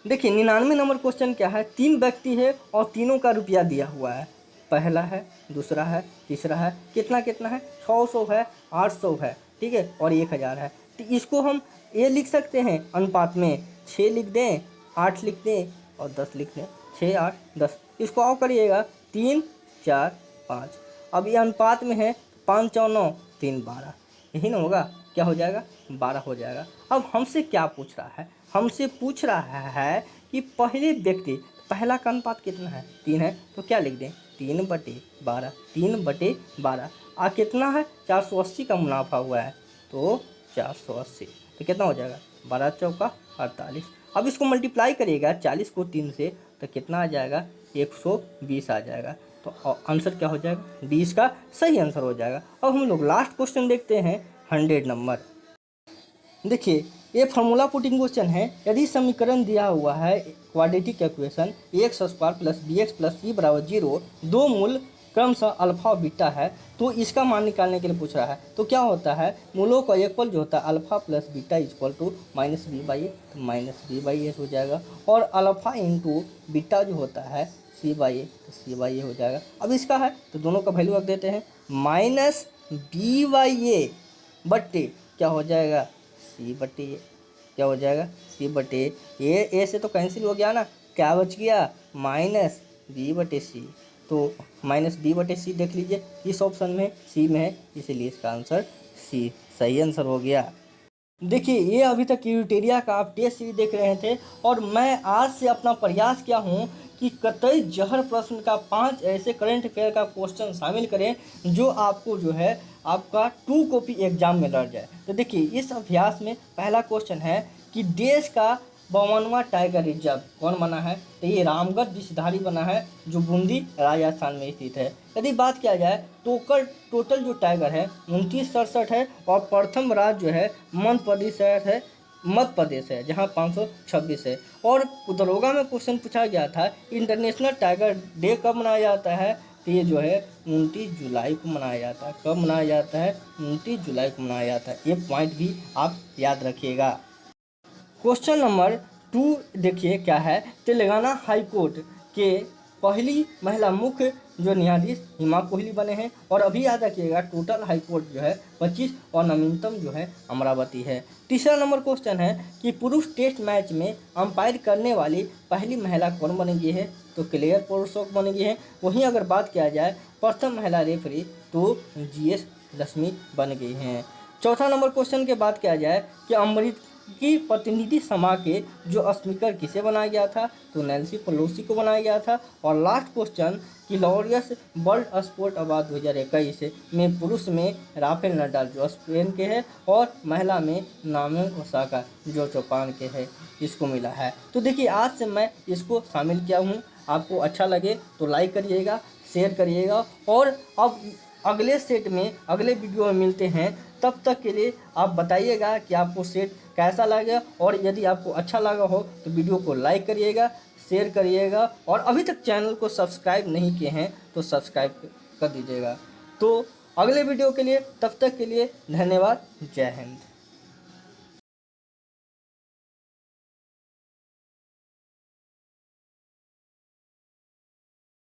देखिए 99 नंबर क्वेश्चन क्या है, 3 व्यक्ति है और तीनों का रुपया दिया हुआ है, पहला है, दूसरा है, तीसरा है, कितना कितना है 600 है, 800 है, ठीक है, और 1000 है। तो इसको हम ये लिख सकते हैं अनुपात में, 6 लिख दें, 8 लिख दें और 10 लिख दें, 6 8 10। इसको और करिएगा 3 4 5। अब ये अनुपात में है, 5 4 9 3 12, यही ना होगा, क्या हो जाएगा 12 हो जाएगा। अब हमसे क्या पूछ रहा है, हमसे पूछ रहा है कि पहले व्यक्ति, पहला का अनुपात कितना है 3 है, तो क्या लिख दें 3/12, 3/12, कितना है 480 का मुनाफा हुआ है, तो 480, तो कितना हो जाएगा 12 चौका 48। अब इसको मल्टीप्लाई करिएगा 40 को 3 से, तो कितना आ जाएगा 120 आ जाएगा, तो आंसर क्या हो जाएगा डी, इसका सही आंसर हो जाएगा। अब हम लोग लास्ट क्वेश्चन देखते हैं 100 नंबर। देखिए ये फार्मूला पुटिंग क्वेश्चन है, यदि समीकरण दिया हुआ है quadratic equation x² plus bx plus C बराबर 0, दो मूल क्रमशः अल्फा और बीटा है, तो इसका मान निकालने के लिए पूछ रहा है। तो क्या होता है मूलों का इक्वल जो होता है alpha plus beta equal to -b/a, तो -b/a हो जाएगा, और अल्फा इंटू बीटा जो होता है c/a, तो c/a हो जाएगा। अब इसका है तो दोनों का वैल्यू रख देते हैं, -b/a बट्टे क्या हो जाएगा c/a, क्या हो जाएगा c/a, ए से तो कैंसिल हो गया ना, क्या बच गया -b/c, तो -b/c देख लीजिए इस ऑप्शन में, सी में है, इसीलिए इसका आंसर सी सही आंसर हो गया। देखिए, ये अभी तक क्राइटेरिया का आप टेस्ट सीरीज देख रहे थे और मैं आज से अपना प्रयास किया हूँ कि कतई जहर प्रश्न का 5 ऐसे करंट अफेयर का क्वेश्चन शामिल करें जो आपको जो है आपका 2 कॉपी एग्जाम में लड़ जाए। तो देखिए, इस अभ्यास में पहला क्वेश्चन है कि देश का 52वां टाइगर रिजर्व कौन बना है? तो ये रामगढ़ विषधारी बना है जो बूंदी राजस्थान में स्थित है। यदि बात किया जाए टोटल जो टाइगर है 2967 है और प्रथम राज्य जो है मध्य प्रदेश है जहाँ 526 है। और दरोगा में क्वेश्चन पूछा गया था इंटरनेशनल टाइगर डे कब मनाया जाता है? तो ये जो है 29 जुलाई को मनाया जाता है। कब मनाया जाता है? 29 जुलाई को मनाया जाता है। ये पॉइंट भी आप याद रखिएगा। क्वेश्चन नंबर 2 देखिए क्या है। तेलंगाना हाई कोर्ट के पहली महिला मुख्य जो न्यायाधीश हिमा कोहली बने हैं। और अभी याद रखिएगा टोटल हाई कोर्ट जो है 25 और नवीनतम जो है अमरावती है। तीसरा नंबर क्वेश्चन है कि पुरुष टेस्ट मैच में अंपायर करने वाली पहली महिला कौन बनेगी है? तो क्लेयर पोर्सोक बनेगी है। वहीं अगर बात किया जाए प्रथम महिला रेफरी तो GS लक्ष्मी बन गई हैं। चौथा नंबर क्वेश्चन के बात किया जाए कि अमेरिकी प्रतिनिधि सभा के जो स्पीकर किसे बनाया गया था? तो नैन्सी पेलोसी को बनाया गया था। और लास्ट क्वेश्चन कि लॉरियस वर्ल्ड स्पोर्ट अवार्ड 2021 में पुरुष में राफेल नडाल जो स्पेन के हैं और महिला में नाओमी ओसाका जो जापान के हैं इसको मिला है। तो देखिए, आज से मैं इसको शामिल किया हूँ। आपको अच्छा लगे तो लाइक करिएगा, शेयर करिएगा और अब अगले सेट में अगले वीडियो में मिलते हैं। तब तक के लिए आप बताइएगा कि आपको सेट कैसा लगा और यदि आपको अच्छा लगा हो तो वीडियो को लाइक करिएगा, शेयर करिएगा और अभी तक चैनल को सब्सक्राइब नहीं किए हैं तो सब्सक्राइब कर दीजिएगा। तो अगले वीडियो के लिए तब तक के लिए धन्यवाद। जय हिंद।